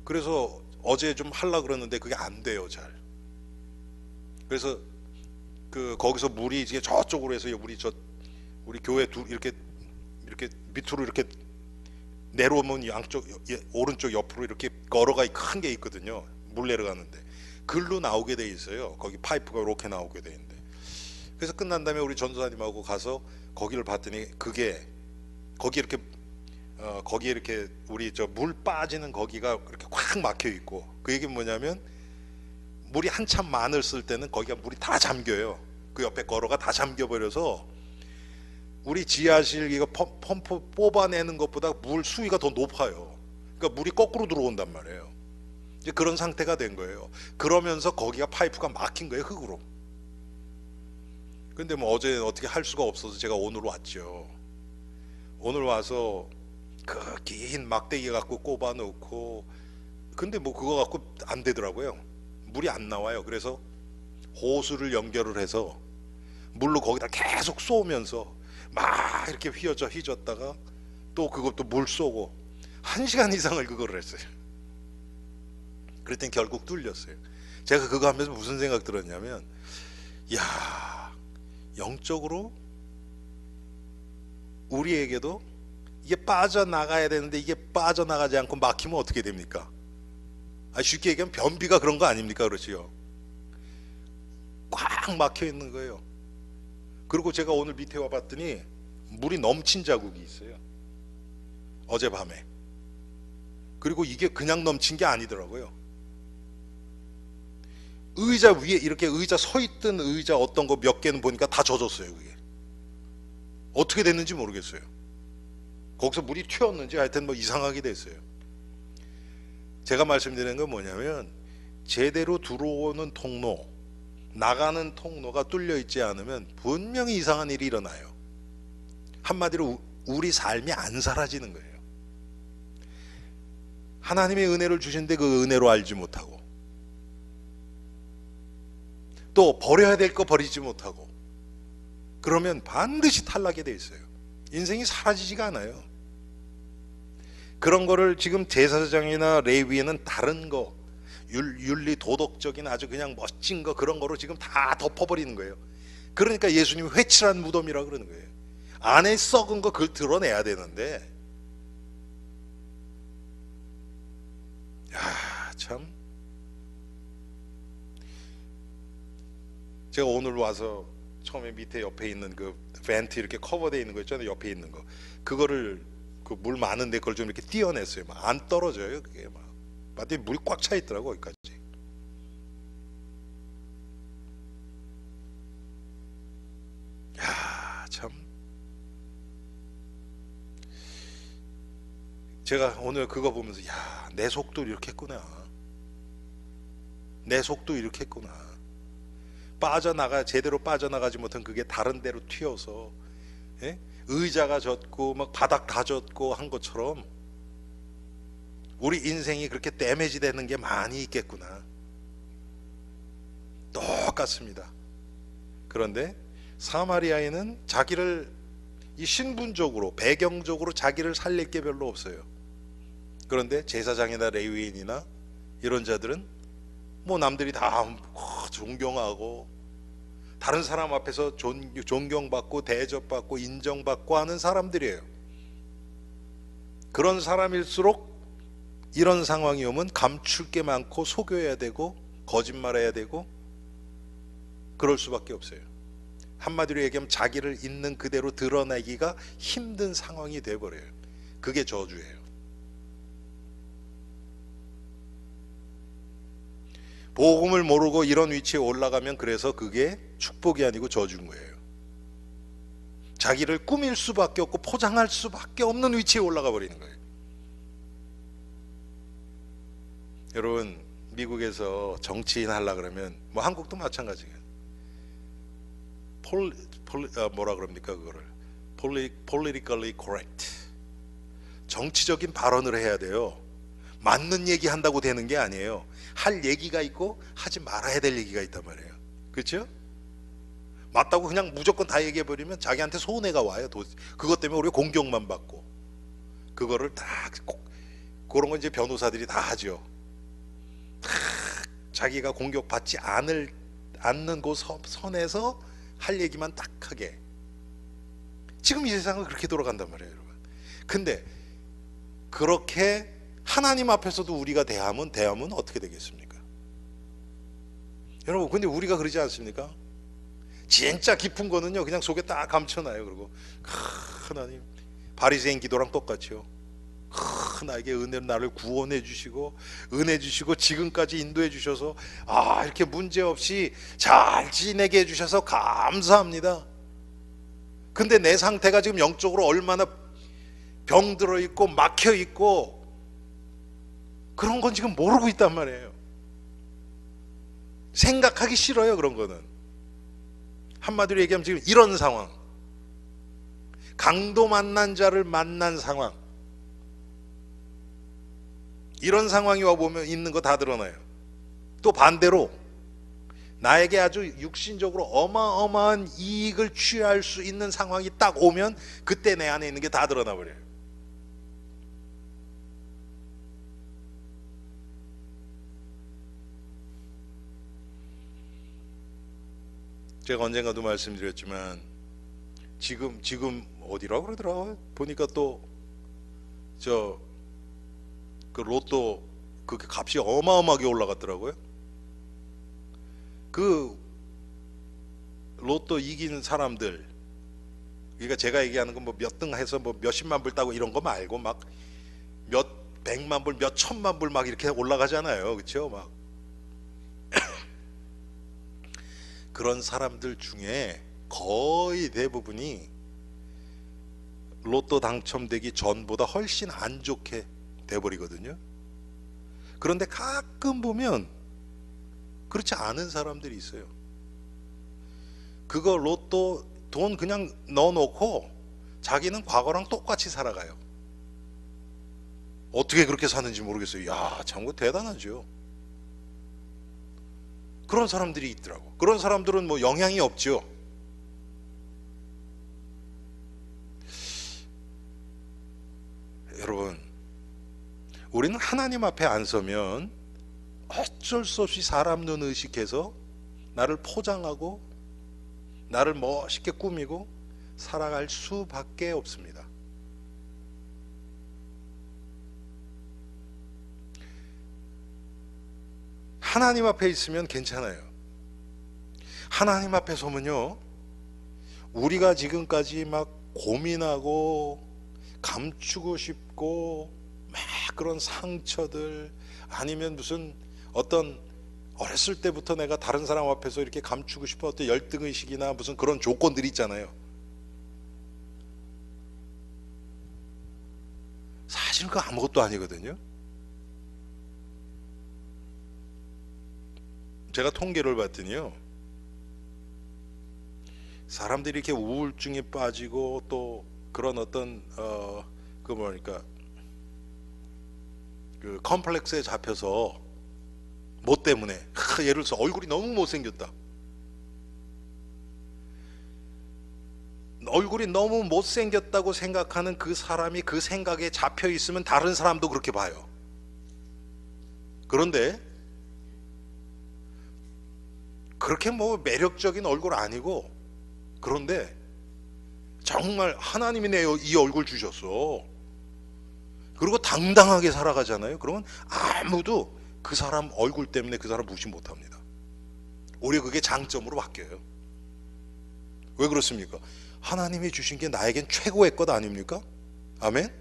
그래서 어제 좀 하려고 그랬는데 그게 안 돼요, 잘. 그래서 거기서 물이 이제 저쪽으로 해서 우리 교회 이렇게 밑으로 이렇게 내려오면 양쪽 오른쪽 옆으로 이렇게 걸어가 큰 게 있거든요. 물 내려가는데 글로 나오게 돼 있어요. 거기 파이프가 이렇게 나오게 돼 있는데, 그래서 끝난 다음에 우리 전도사님하고 가서 거기를 봤더니 그게 거기 이렇게 우리 저 물 빠지는 거기가 이렇게 확 막혀 있고, 그 얘기는 뭐냐면 물이 한참 많을 쓸 때는 거기가 물이 다 잠겨요. 그 옆에 걸어가 다 잠겨 버려서 우리 지하실 이거 펌프 뽑아내는 것보다 물 수위가 더 높아요. 그러니까 물이 거꾸로 들어온단 말이에요. 이제 그런 상태가 된 거예요. 그러면서 거기가 파이프가 막힌 거예요, 흙으로. 근데 뭐 어제 어떻게 할 수가 없어서 제가 오늘 왔죠. 오늘 와서 그 긴 막대기 갖고 꼽아 놓고, 근데 뭐 그거 갖고 안 되더라고요. 물이 안 나와요. 그래서 호수를 연결을 해서 물로 거기다 계속 쏘면서 막 이렇게 휘졌다가 또 그것도 물 쏘고 1시간 이상을 그거를 했어요. 그랬더니 결국 뚫렸어요. 제가 그거 하면서 무슨 생각 들었냐면, 야, 영적으로 우리에게도 이게 빠져나가야 되는데 이게 빠져나가지 않고 막히면 어떻게 됩니까? 쉽게 얘기하면 변비가 그런 거 아닙니까? 그렇지요. 꽉 막혀 있는 거예요. 그리고 제가 오늘 밑에 와봤더니 물이 넘친 자국이 있어요, 어젯밤에. 그리고 이게 그냥 넘친 게 아니더라고요. 의자 위에 이렇게 의자 서 있던 의자 어떤 거 몇 개는 보니까 다 젖었어요. 그게 어떻게 됐는지 모르겠어요. 거기서 물이 튀었는지 하여튼 뭐 이상하게 됐어요. 제가 말씀드리는 건 뭐냐면, 제대로 들어오는 통로, 나가는 통로가 뚫려 있지 않으면 분명히 이상한 일이 일어나요. 한마디로 우리 삶이 안 사라지는 거예요. 하나님의 은혜를 주신데 그 은혜로 알지 못하고, 또 버려야 될 거 버리지 못하고, 그러면 반드시 탈락이 돼 있어요. 인생이 사라지지가 않아요. 그런 거를 지금 제사장이나 레위에는 다른 거, 윤리 도덕적인 아주 그냥 멋진 거, 그런 거로 지금 다 덮어버리는 거예요. 그러니까 예수님이 회칠한 무덤이라 그러는 거예요. 안에 썩은 거 그걸 드러내야 되는데, 야, 참. 제가 오늘 와서 처음에 밑에 옆에 있는 그 벤트 이렇게 커버되어 있는 거 있잖아요. 옆에 있는 거, 그거를 그 물 많은데 그걸 좀 이렇게 띄어냈어요. 막 안 떨어져요. 그게 막 봤더니 물이 꽉 차 있더라고, 거기까지. 야, 참. 제가 오늘 그거 보면서, 야, 내 속도 이렇게 했구나. 내 속도 이렇게 했구나. 제대로 빠져나가지 못한 그게 다른 데로 튀어서, 예? 의자가 젖고 막 바닥 다 젖고 한 것처럼 우리 인생이 그렇게 데미지 되는 게 많이 있겠구나. 똑같습니다. 그런데 사마리아인은 자기를 이 신분적으로 배경적으로 자기를 살릴 게 별로 없어요. 그런데 제사장이나 레위인이나 이런 자들은 뭐 남들이 다 존경하고 다른 사람 앞에서 존경받고 대접받고 인정받고 하는 사람들이에요. 그런 사람일수록 이런 상황이 오면 감출 게 많고 속여야 되고 거짓말해야 되고 그럴 수밖에 없어요. 한마디로 얘기하면 자기를 있는 그대로 드러내기가 힘든 상황이 돼버려요. 그게 저주예요. 복음을 모르고 이런 위치에 올라가면 그래서 그게 축복이 아니고 저주인 거예요. 자기를 꾸밀 수밖에 없고 포장할 수밖에 없는 위치에 올라가 버리는 거예요. 여러분, 미국에서 정치인 하려고 그러면 뭐 한국도 마찬가지예요. 뭐라 그럽니까 그거를? politically correct. 정치적인 발언을 해야 돼요. 맞는 얘기 한다고 되는 게 아니에요. 할 얘기가 있고 하지 말아야 될 얘기가 있단 말이에요. 그렇죠? 맞다고 그냥 무조건 다 얘기해 버리면 자기한테 손해가 와요. 그것 때문에 우리가 공격만 받고. 그거를 다 그런 건 이제 변호사들이 다 하죠. 자기가 공격받지 않는 그 선에서 할 얘기만 딱 하게. 지금 이 세상은 그렇게 돌아간단 말이에요, 여러분. 근데 그렇게 하나님 앞에서도 우리가 대하면 어떻게 되겠습니까? 여러분, 근데 우리가 그러지 않습니까? 진짜 깊은 거는요, 그냥 속에 딱 감춰놔요. 그리고 하나님, 바리새인 기도랑 똑같죠. 나에게 은혜로 나를 구원해 주시고 은혜 주시고 지금까지 인도해 주셔서 이렇게 문제없이 잘 지내게 해 주셔서 감사합니다. 근데 내 상태가 지금 영적으로 얼마나 병들어 있고 막혀 있고 그런 건 지금 모르고 있단 말이에요. 생각하기 싫어요, 그런 거는. 한마디로 얘기하면 지금 이런 상황, 강도 만난 자를 만난 상황, 이런 상황이 와보면 있는 거 다 드러나요. 또 반대로 나에게 아주 육신적으로 어마어마한 이익을 취할 수 있는 상황이 딱 오면 그때 내 안에 있는 게 다 드러나 버려요. 제가 언젠가도 말씀드렸지만 지금 어디라고 그러더라고요. 보니까 또 그 로또 그 값이 어마어마하게 올라갔더라고요. 그 로또 이기는 사람들, 그러니까 제가 얘기하는 건 뭐 몇 등 해서 뭐 몇십만 불 따고 이런 거 말고 막 몇 백만 불, 몇 천만 불 막 이렇게 올라가잖아요, 그렇죠? 막 그런 사람들 중에 거의 대부분이 로또 당첨되기 전보다 훨씬 안 좋게 돼버리거든요. 그런데 가끔 보면 그렇지 않은 사람들이 있어요. 그거 로또 돈 그냥 넣어놓고 자기는 과거랑 똑같이 살아가요. 어떻게 그렇게 사는지 모르겠어요. 야, 참 대단하죠. 그런 사람들이 있더라고. 그런 사람들은 뭐 영향이 없죠. 여러분, 우리는 하나님 앞에 안 서면 어쩔 수 없이 사람 눈 의식해서 나를 포장하고 나를 멋있게 꾸미고 살아갈 수밖에 없습니다. 하나님 앞에 있으면 괜찮아요. 하나님 앞에 서면요, 우리가 지금까지 막 고민하고 감추고 싶고 막 그런 상처들, 아니면 무슨 어떤 어렸을 때부터 내가 다른 사람 앞에서 이렇게 감추고 싶어 어떤 열등의식이나 무슨 그런 조건들이 있잖아요. 사실은 그거 아무것도 아니거든요. 제가 통계를 봤더니요, 사람들이 이렇게 우울증에 빠지고 또 그런 어떤 그 뭐랄까 그 컴플렉스에 잡혀서 뭐 때문에 예를 들어서 얼굴이 너무 못생겼다, 얼굴이 너무 못생겼다고 생각하는 그 사람이 그 생각에 잡혀 있으면 다른 사람도 그렇게 봐요. 그런데 그렇게 뭐 매력적인 얼굴 아니고, 그런데 정말 하나님이 이 얼굴 주셨어. 그리고 당당하게 살아가잖아요. 그러면 아무도 그 사람 얼굴 때문에 그 사람 무시 못합니다. 오히려 그게 장점으로 바뀌어요. 왜 그렇습니까? 하나님이 주신 게 나에겐 최고의 것 아닙니까? 아멘?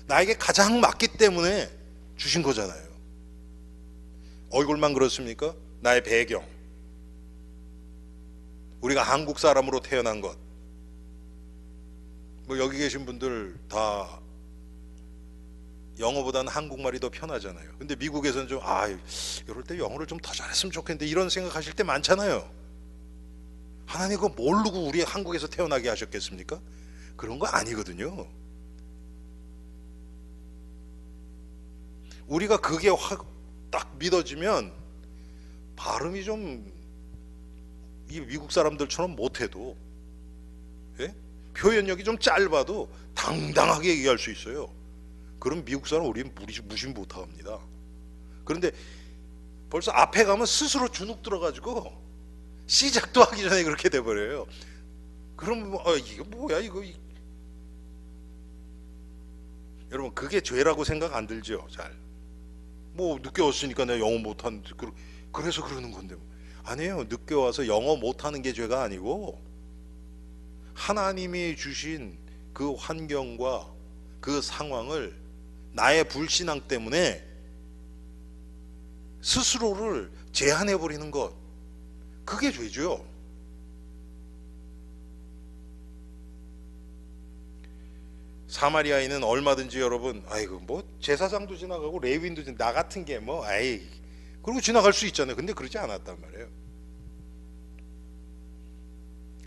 나에게 가장 맞기 때문에 주신 거잖아요. 얼굴만 그렇습니까? 나의 배경, 우리가 한국 사람으로 태어난 것, 뭐 여기 계신 분들 다 영어보다는 한국말이 더 편하잖아요. 근데 미국에서는 좀 이럴 때 영어를 좀 더 잘했으면 좋겠는데 이런 생각하실 때 많잖아요. 하나님 그거 모르고 우리 한국에서 태어나게 하셨겠습니까? 그런 거 아니거든요. 우리가 그게 확 딱 믿어지면 발음이 좀 이 미국 사람들처럼 못해도, 예? 표현력이 좀 짧아도 당당하게 얘기할 수 있어요. 그럼 미국 사람 우리는 무시 못합니다. 그런데 벌써 앞에 가면 스스로 주눅 들어가지고 시작도 하기 전에 그렇게 돼버려요. 그럼 뭐, 이거 뭐야 이거. 여러분 그게 죄라고 생각 안 들죠? 잘. 뭐 늦게 왔으니까 내가 영어 못하는, 그래서 그러는 건데 뭐. 아니에요. 늦게 와서 영어 못하는 게 죄가 아니고 하나님이 주신 그 환경과 그 상황을 나의 불신앙 때문에 스스로를 제한해 버리는 것, 그게 죄죠. 사마리아인은 얼마든지 여러분, 아이고 뭐 제사장도 지나가고 레위인도 나 같은 게 뭐 아이 그리고 지나갈 수 있잖아요. 근데 그러지 않았단 말이에요.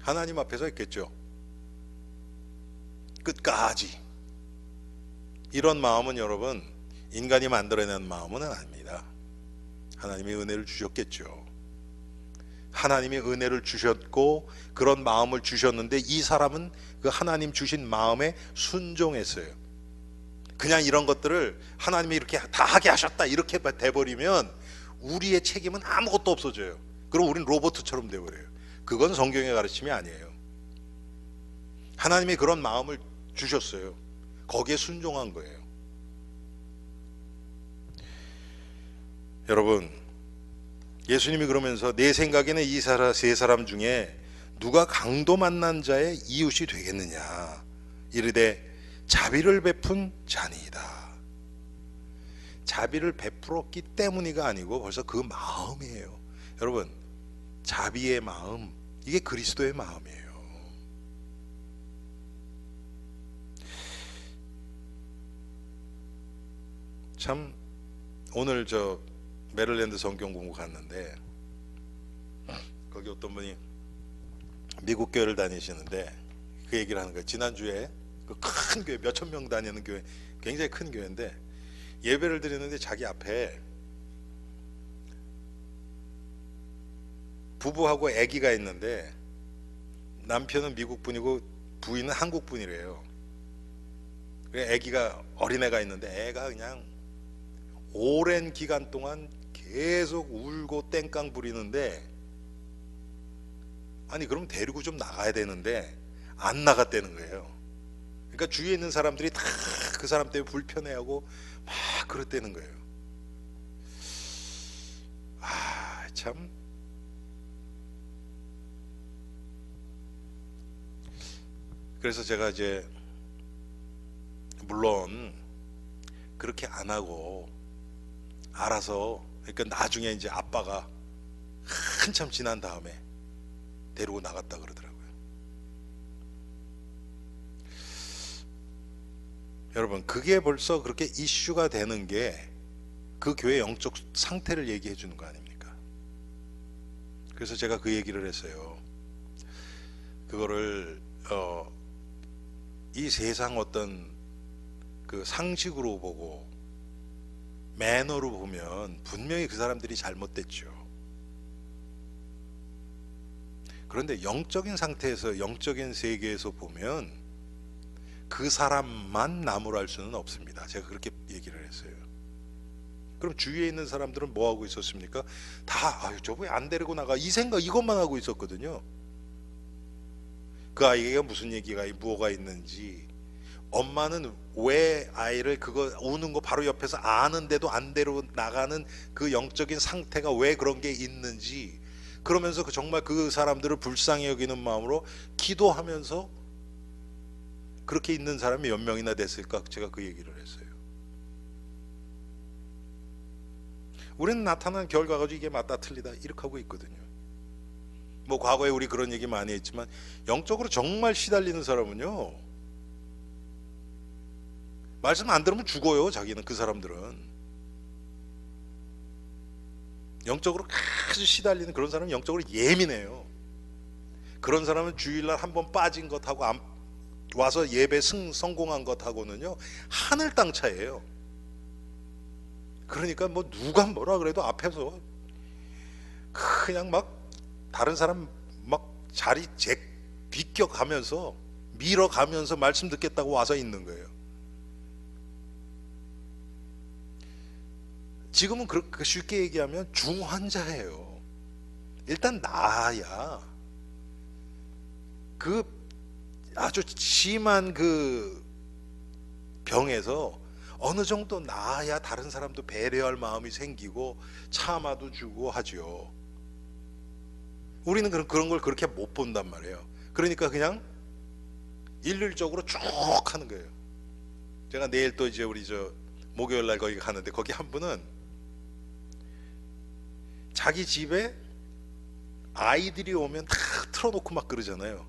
하나님 앞에서 했겠죠. 끝까지. 이런 마음은 여러분 인간이 만들어낸 마음은 아닙니다. 하나님이 은혜를 주셨겠죠. 하나님이 은혜를 주셨고 그런 마음을 주셨는데 이 사람은 그 하나님 주신 마음에 순종했어요. 그냥 이런 것들을 하나님이 이렇게 다 하게 하셨다 이렇게 돼버리면 우리의 책임은 아무것도 없어져요. 그럼 우린 로봇처럼 돼버려요. 그건 성경의 가르침이 아니에요. 하나님이 그런 마음을 주셨어요. 거기에 순종한 거예요. 여러분, 예수님이 그러면서 내 생각에는 이 세 사람 중에 누가 강도 만난 자의 이웃이 되겠느냐 이르되 자비를 베푼 자니이다. 자비를 베풀었기 때문이가 아니고 벌써 그 마음이에요. 여러분, 자비의 마음, 이게 그리스도의 마음이에요. 참 오늘 저 메릴랜드 성경 공부 갔는데 거기 어떤 분이 미국 교회를 다니시는데 그 얘기를 하는 거예요. 지난주에 그 큰 교회, 몇천 명 다니는 교회, 굉장히 큰 교회인데 예배를 드리는데 자기 앞에 부부하고 아기가 있는데 남편은 미국 분이고 부인은 한국 분이래요. 그래 아기가, 어린애가 있는데 애가 그냥 오랜 기간 동안 계속 울고 땡깡 부리는데, 아니 그럼 데리고 좀 나가야 되는데 안 나갔다는 거예요. 그러니까 주위에 있는 사람들이 다 그 사람 때문에 불편해하고 막 그랬다는 거예요. 아 참, 그래서 제가 이제 물론 그렇게 안 하고 알아서, 그러니까 나중에 이제 아빠가 한참 지난 다음에 데리고 나갔다 그러더라고요. 여러분, 그게 벌써 그렇게 이슈가 되는 게 그 교회 영적 상태를 얘기해 주는 거 아닙니까? 그래서 제가 그 얘기를 했어요. 그거를 이 세상 어떤 그 상식으로 보고 매너로 보면 분명히 그 사람들이 잘못됐죠. 그런데 영적인 상태에서, 영적인 세계에서 보면 그 사람만 나무랄 수는 없습니다. 제가 그렇게 얘기를 했어요. 그럼 주위에 있는 사람들은 뭐 하고 있었습니까? 다 아유 저거 왜 안 데리고 나가, 이 생각 이것만 하고 있었거든요. 그 아이가 무슨 얘기가 뭐가 있는지, 엄마는 왜 아이를 그거 우는 거 바로 옆에서 아는데도 안 데리고 나가는 그 영적인 상태가 왜 그런 게 있는지, 그러면서 정말 그 사람들을 불쌍히 여기는 마음으로 기도하면서 그렇게 있는 사람이 몇 명이나 됐을까? 제가 그 얘기를 했어요. 우리는 나타난 결과 가지고 이게 맞다 틀리다 이렇게 하고 있거든요. 뭐 과거에 우리 그런 얘기 많이 했지만 영적으로 정말 시달리는 사람은요, 말씀 안 들으면 죽어요. 자기는, 그 사람들은 영적으로 아주 시달리는 그런 사람은 영적으로 예민해요. 그런 사람은 주일날 한번 빠진 것하고 와서 예배 성공한 것하고는요 하늘 땅 차이예요. 그러니까 뭐 누가 뭐라 그래도 앞에서 그냥 막 다른 사람 막 자리 비껴가면서 밀어가면서 말씀 듣겠다고 와서 있는 거예요. 지금은 그렇게 쉽게 얘기하면 중환자예요. 일단 나아야 그 아주 심한 그 병에서 어느 정도 나아야 다른 사람도 배려할 마음이 생기고 참아도 주고 하죠. 우리는 그런 걸 그렇게 못 본단 말이에요. 그러니까 그냥 일률적으로 쭉 하는 거예요. 제가 내일 또 이제 우리 목요일 날 거기 가는데, 거기 한 분은 자기 집에 아이들이 오면 다 틀어놓고 막 그러잖아요.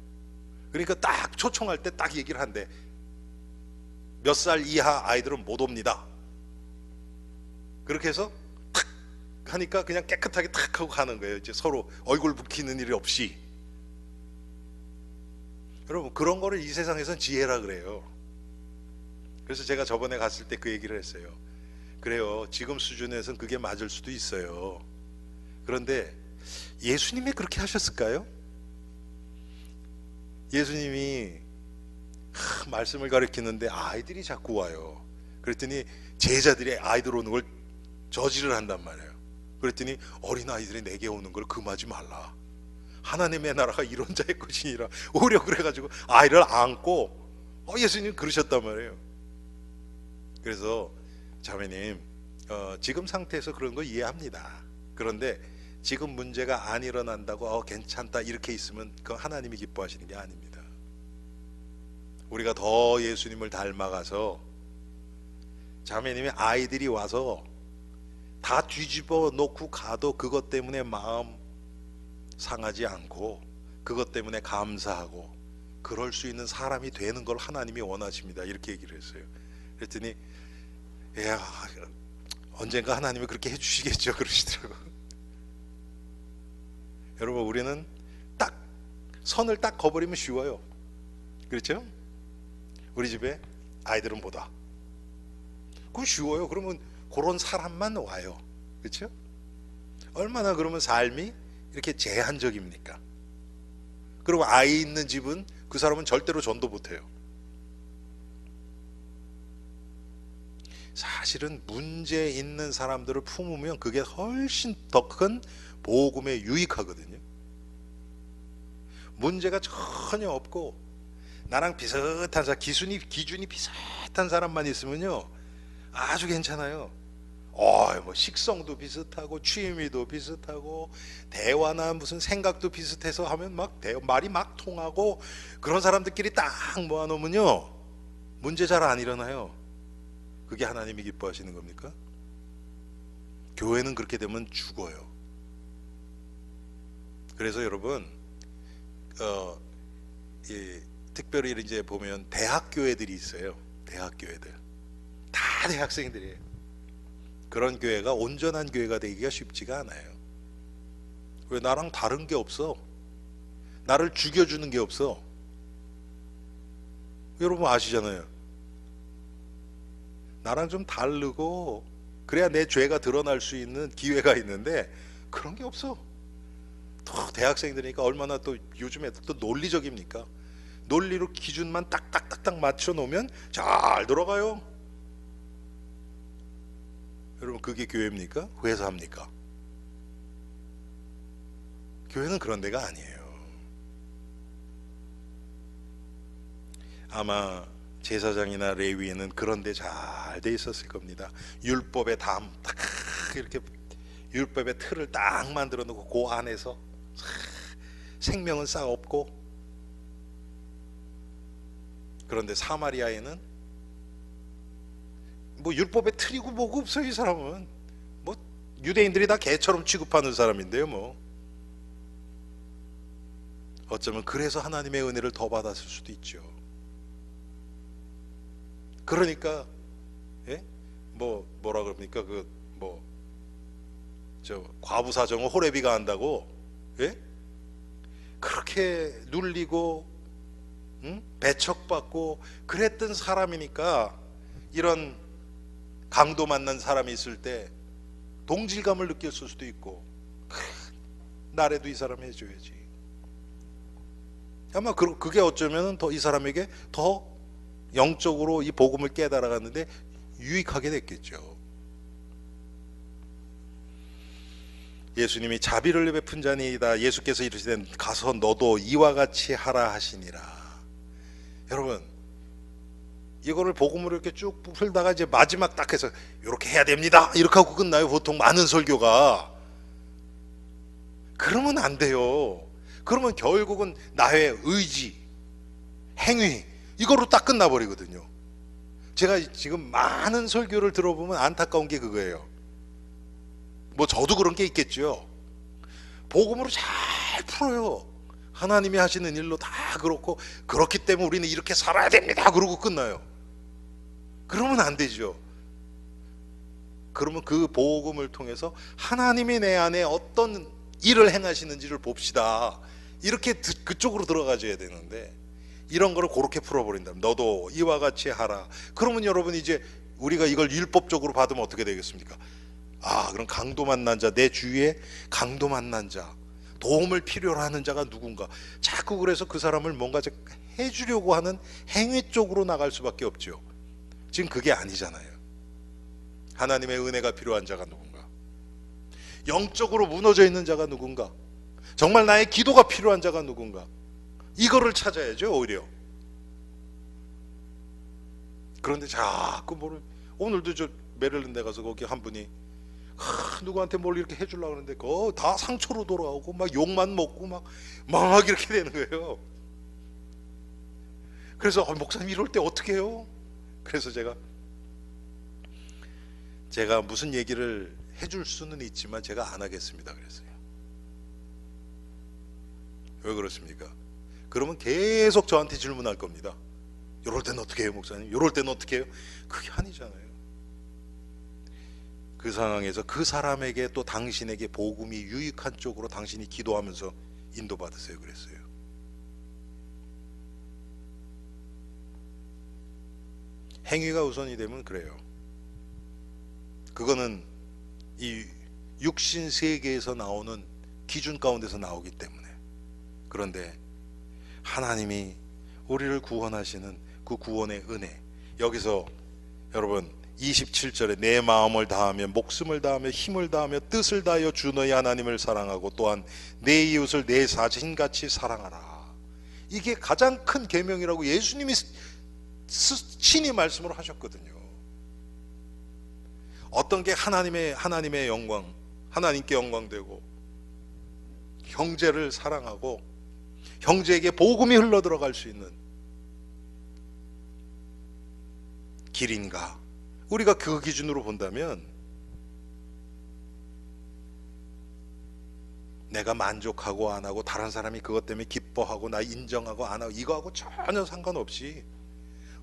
그러니까 딱 초청할 때 딱 얘기를 한대. 몇 살 이하 아이들은 못 옵니다. 그렇게 해서 탁 하니까 그냥 깨끗하게 탁 하고 가는 거예요. 이제 서로 얼굴 붉히는 일이 없이. 여러분, 그런 거를 이 세상에선 지혜라 그래요. 그래서 제가 저번에 갔을 때 그 얘기를 했어요. 그래요, 지금 수준에선 그게 맞을 수도 있어요. 그런데 예수님이 그렇게 하셨을까요? 예수님이 말씀을 가르치는데 아이들이 자꾸 와요. 그랬더니 제자들이 아이들 오는 걸 저지를 한단 말이에요. 그랬더니 어린 아이들이 내게 오는 걸 금하지 말라. 하나님의 나라가 이런 자의 것이니라. 오히려 그래가지고 아이를 안고 예수님 그러셨단 말이에요. 그래서 자매님, 지금 상태에서 그런 거 이해합니다. 그런데 지금 문제가 안 일어난다고 괜찮다 이렇게 있으면 그건 하나님이 기뻐하시는 게 아닙니다. 우리가 더 예수님을 닮아가서, 자매님의 아이들이 와서 다 뒤집어 놓고 가도 그것 때문에 마음 상하지 않고 그것 때문에 감사하고 그럴 수 있는 사람이 되는 걸 하나님이 원하십니다. 이렇게 얘기를 했어요. 그랬더니 야, 언젠가 하나님이 그렇게 해주시겠죠 그러시더라고요. 여러분, 우리는 딱 선을 딱 거버리면 쉬워요. 그렇죠? 우리 집에 아이들은 보다. 그럼 쉬워요. 그러면 그런 사람만 와요. 그렇죠? 얼마나 그러면 삶이 이렇게 제한적입니까? 그리고 아이 있는 집은 그 사람은 절대로 전도 못해요. 사실은 문제 있는 사람들을 품으면 그게 훨씬 더 큰 복음에 유익하거든요. 문제가 전혀 없고 나랑 비슷한 사람, 기준이 비슷한 사람만 있으면요 아주 괜찮아요. 뭐 식성도 비슷하고 취미도 비슷하고 대화나 무슨 생각도 비슷해서 하면 막 말이 막 통하고 그런 사람들끼리 딱 모아놓으면요 문제 잘 안 일어나요. 그게 하나님이 기뻐하시는 겁니까? 교회는 그렇게 되면 죽어요. 그래서 여러분, 특별히 이제 보면 대학교회들이 있어요. 대학교회들 다 대학생들이에요. 그런 교회가 온전한 교회가 되기가 쉽지가 않아요. 왜? 나랑 다른 게 없어. 나를 죽여주는 게 없어. 여러분 아시잖아요. 나랑 좀 다르고 그래야 내 죄가 드러날 수 있는 기회가 있는데 그런 게 없어. 또 대학생들이니까 얼마나 또 요즘 애들 또 논리적입니까? 논리로 기준만 딱딱딱딱 맞춰 놓으면 잘 들어가요. 여러분, 그게 교회입니까? 회사입니까? 교회는 그런 데가 아니에요. 아마 제사장이나 레위에는 그런 데 잘 돼 있었을 겁니다. 율법의 담 딱 이렇게 율법의 틀을 딱 만들어 놓고 그 안에서 생명은 싹 없고, 그런데 사마리아에는 뭐 율법의 틀이고 뭐고 없어요. 이 사람은 뭐 유대인들이 다 개처럼 취급하는 사람인데요. 뭐 어쩌면 그래서 하나님의 은혜를 더 받았을 수도 있죠. 그러니까 뭐라 그럽니까? 저 과부 사정을 호레비가 한다고 그렇게 눌리고 배척받고 그랬던 사람이니까 이런 강도 만난 사람이 있을 때 동질감을 느꼈을 수도 있고, 나라도 이 사람 해줘야지. 아마 그게 어쩌면 더 이 사람에게 더 영적으로 이 복음을 깨달아갔는데 유익하게 됐겠죠. 예수님이 자비를 베푼 자니이다. 예수께서 이르시되 가서 너도 이와 같이 하라 하시니라. 여러분, 이거를 복음으로 이렇게 쭉 풀다가 이제 마지막 딱 해서 이렇게 해야 됩니다 이렇게 하고 끝나요. 보통 많은 설교가. 그러면 안 돼요. 그러면 결국은 나의 의지, 행위 이거로 딱 끝나버리거든요. 제가 지금 많은 설교를 들어보면 안타까운 게 그거예요. 뭐 저도 그런 게 있겠죠. 복음으로 잘 풀어요. 하나님이 하시는 일로 다 그렇고 그렇기 때문에 우리는 이렇게 살아야 됩니다 그러고 끝나요. 그러면 안 되죠. 그러면 그 복음을 통해서 하나님이 내 안에 어떤 일을 행하시는지를 봅시다. 이렇게 그쪽으로 들어가줘야 되는데 이런 거를 그렇게 풀어버린다면 너도 이와 같이 하라. 그러면 여러분 이제 우리가 이걸 율법적으로 받으면 어떻게 되겠습니까? 아, 그럼 강도 만난 자, 내 주위에 강도 만난 자, 도움을 필요로 하는 자가 누군가. 자꾸 그래서 그 사람을 뭔가 해주려고 하는 행위 쪽으로 나갈 수밖에 없죠. 지금 그게 아니잖아요. 하나님의 은혜가 필요한 자가 누군가, 영적으로 무너져 있는 자가 누군가, 정말 나의 기도가 필요한 자가 누군가, 이거를 찾아야죠. 오히려. 그런데 자꾸 뭘, 오늘도 저 메릴랜드에 가서 거기 한 분이 누구한테 뭘 이렇게 해주려고 하는데 그거 다 상처로 돌아오고 막 욕만 먹고 막 이렇게 되는 거예요. 그래서 목사님 이럴 때 어떻게 해요? 그래서 제가 무슨 얘기를 해줄 수는 있지만 제가 안 하겠습니다 그랬어요. 왜 그렇습니까? 그러면 계속 저한테 질문할 겁니다. 이럴 때는 어떻게 해요 목사님? 이럴 때는 어떻게 해요? 그게 아니잖아요. 그 상황에서 그 사람에게 또 당신에게 복음이 유익한 쪽으로 당신이 기도하면서 인도받으세요 그랬어요. 행위가 우선이 되면 그래요. 그거는 이 육신 세계에서 나오는 기준 가운데서 나오기 때문에. 그런데 하나님이 우리를 구원하시는 그 구원의 은혜, 여기서 여러분 27절에 내 마음을 다하며 목숨을 다하며 힘을 다하며 뜻을 다하여 주 너희 하나님을 사랑하고 또한 내 이웃을 내 자신같이 사랑하라. 이게 가장 큰 계명이라고 예수님이 친히 말씀을 하셨거든요. 어떤 게 하나님의 영광, 하나님께 영광되고 형제를 사랑하고 형제에게 복음이 흘러 들어갈 수 있는 길인가? 우리가 그 기준으로 본다면 내가 만족하고 안 하고 다른 사람이 그것 때문에 기뻐하고 나 인정하고 안 하고 이거하고 전혀 상관없이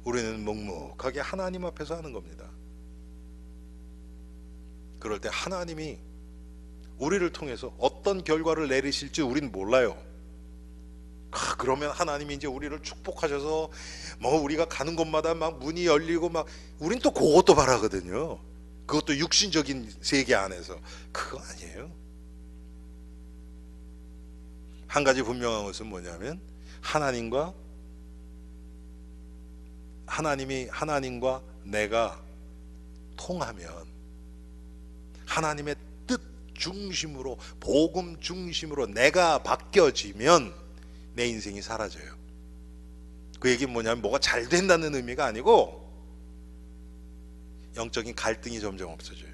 우리는 묵묵하게 하나님 앞에서 하는 겁니다. 그럴 때 하나님이 우리를 통해서 어떤 결과를 내리실지 우리는 몰라요. 그러면 하나님이 이제 우리를 축복하셔서 뭐 우리가 가는 곳마다 막 문이 열리고 막 우린 또 그것도 바라거든요. 그것도 육신적인 세계 안에서. 그거 아니에요. 한 가지 분명한 것은 뭐냐면 하나님과 내가 통하면 하나님의 뜻 중심으로 복음 중심으로 내가 바뀌어지면 내 인생이 사라져요. 그 얘기는 뭐냐면 뭐가 잘 된다는 의미가 아니고 영적인 갈등이 점점 없어져요.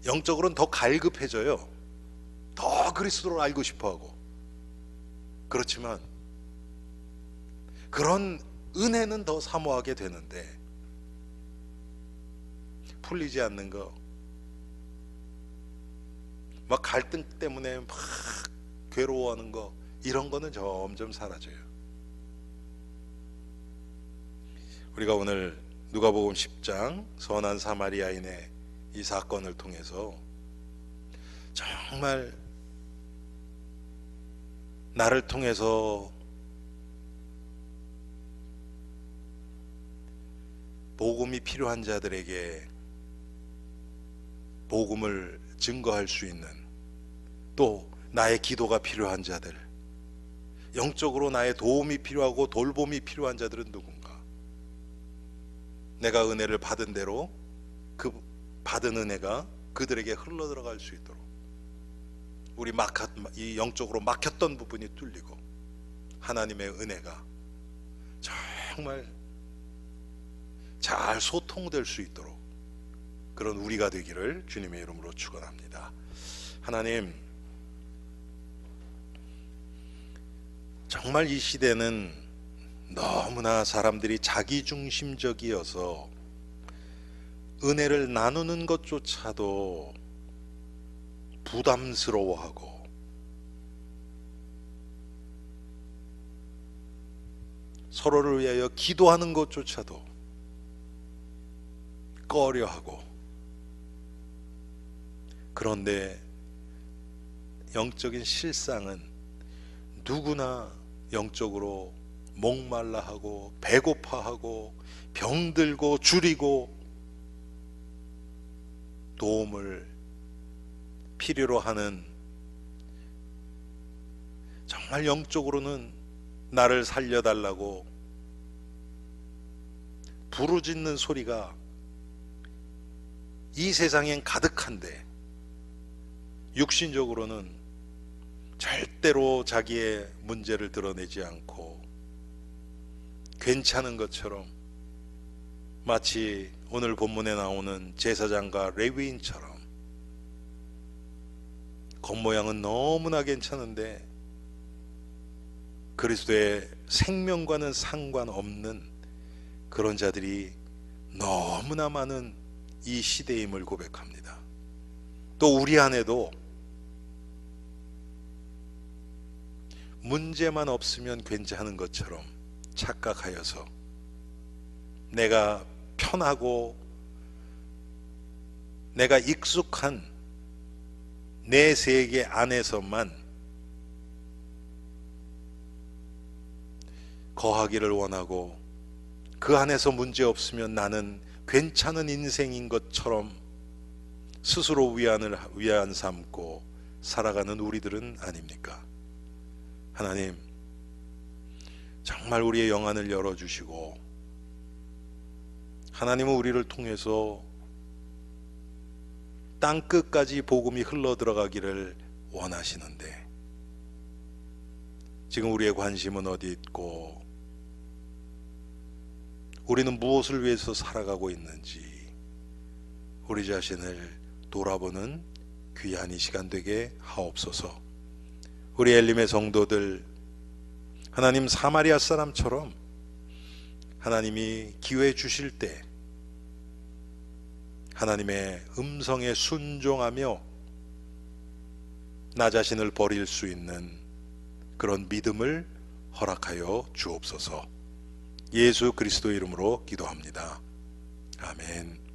영적으로는 더 갈급해져요. 더 그리스도를 알고 싶어하고. 그렇지만 그런 은혜는 더 사모하게 되는데 풀리지 않는 거, 막 갈등 때문에 막 괴로워하는 거, 이런 거는 점점 사라져요. 우리가 오늘 누가복음 10장 선한 사마리아인의 이 사건을 통해서 정말 나를 통해서 복음이 필요한 자들에게 복음을 증거할 수 있는, 또 나의 기도가 필요한 자들, 영적으로 나의 도움이 필요하고 돌봄이 필요한 자들은 누군가? 내가 은혜를 받은 대로 그 받은 은혜가 그들에게 흘러 들어갈 수 있도록 이 영적으로 막혔던 부분이 뚫리고 하나님의 은혜가 정말 잘 소통될 수 있도록 그런 우리가 되기를 주님의 이름으로 축원합니다. 하나님, 정말 이 시대는 너무나 사람들이 자기중심적이어서 은혜를 나누는 것조차도 부담스러워하고 서로를 위하여 기도하는 것조차도 꺼려하고, 그런데 영적인 실상은 누구나 영적으로 목말라하고 배고파하고 병들고 줄이고 도움을 필요로 하는, 정말 영적으로는 나를 살려달라고 부르짖는 소리가 이 세상엔 가득한데 육신적으로는 절대로 자기의 문제를 드러내지 않고 괜찮은 것처럼, 마치 오늘 본문에 나오는 제사장과 레위인처럼 겉모양은 너무나 괜찮은데 그리스도의 생명과는 상관없는 그런 자들이 너무나 많은 이 시대임을 고백합니다. 또 우리 안에도 문제만 없으면 괜찮은 것처럼 착각하여서 내가 편하고 내가 익숙한 내 세계 안에서만 거하기를 원하고, 그 안에서 문제 없으면 나는 괜찮은 인생인 것처럼 스스로 위안 삼고 살아가는 우리들은 아닙니까? 하나님, 정말 우리의 영안을 열어주시고 하나님은 우리를 통해서 땅끝까지 복음이 흘러 들어가기를 원하시는데, 지금 우리의 관심은 어디 있고 우리는 무엇을 위해서 살아가고 있는지 우리 자신을 돌아보는 귀한 이 시간 되게 하옵소서. 우리 엘림의 성도들, 하나님 사마리아 사람처럼 하나님이 기회 주실 때 하나님의 음성에 순종하며 나 자신을 버릴 수 있는 그런 믿음을 허락하여 주옵소서. 예수 그리스도 이름으로 기도합니다. 아멘.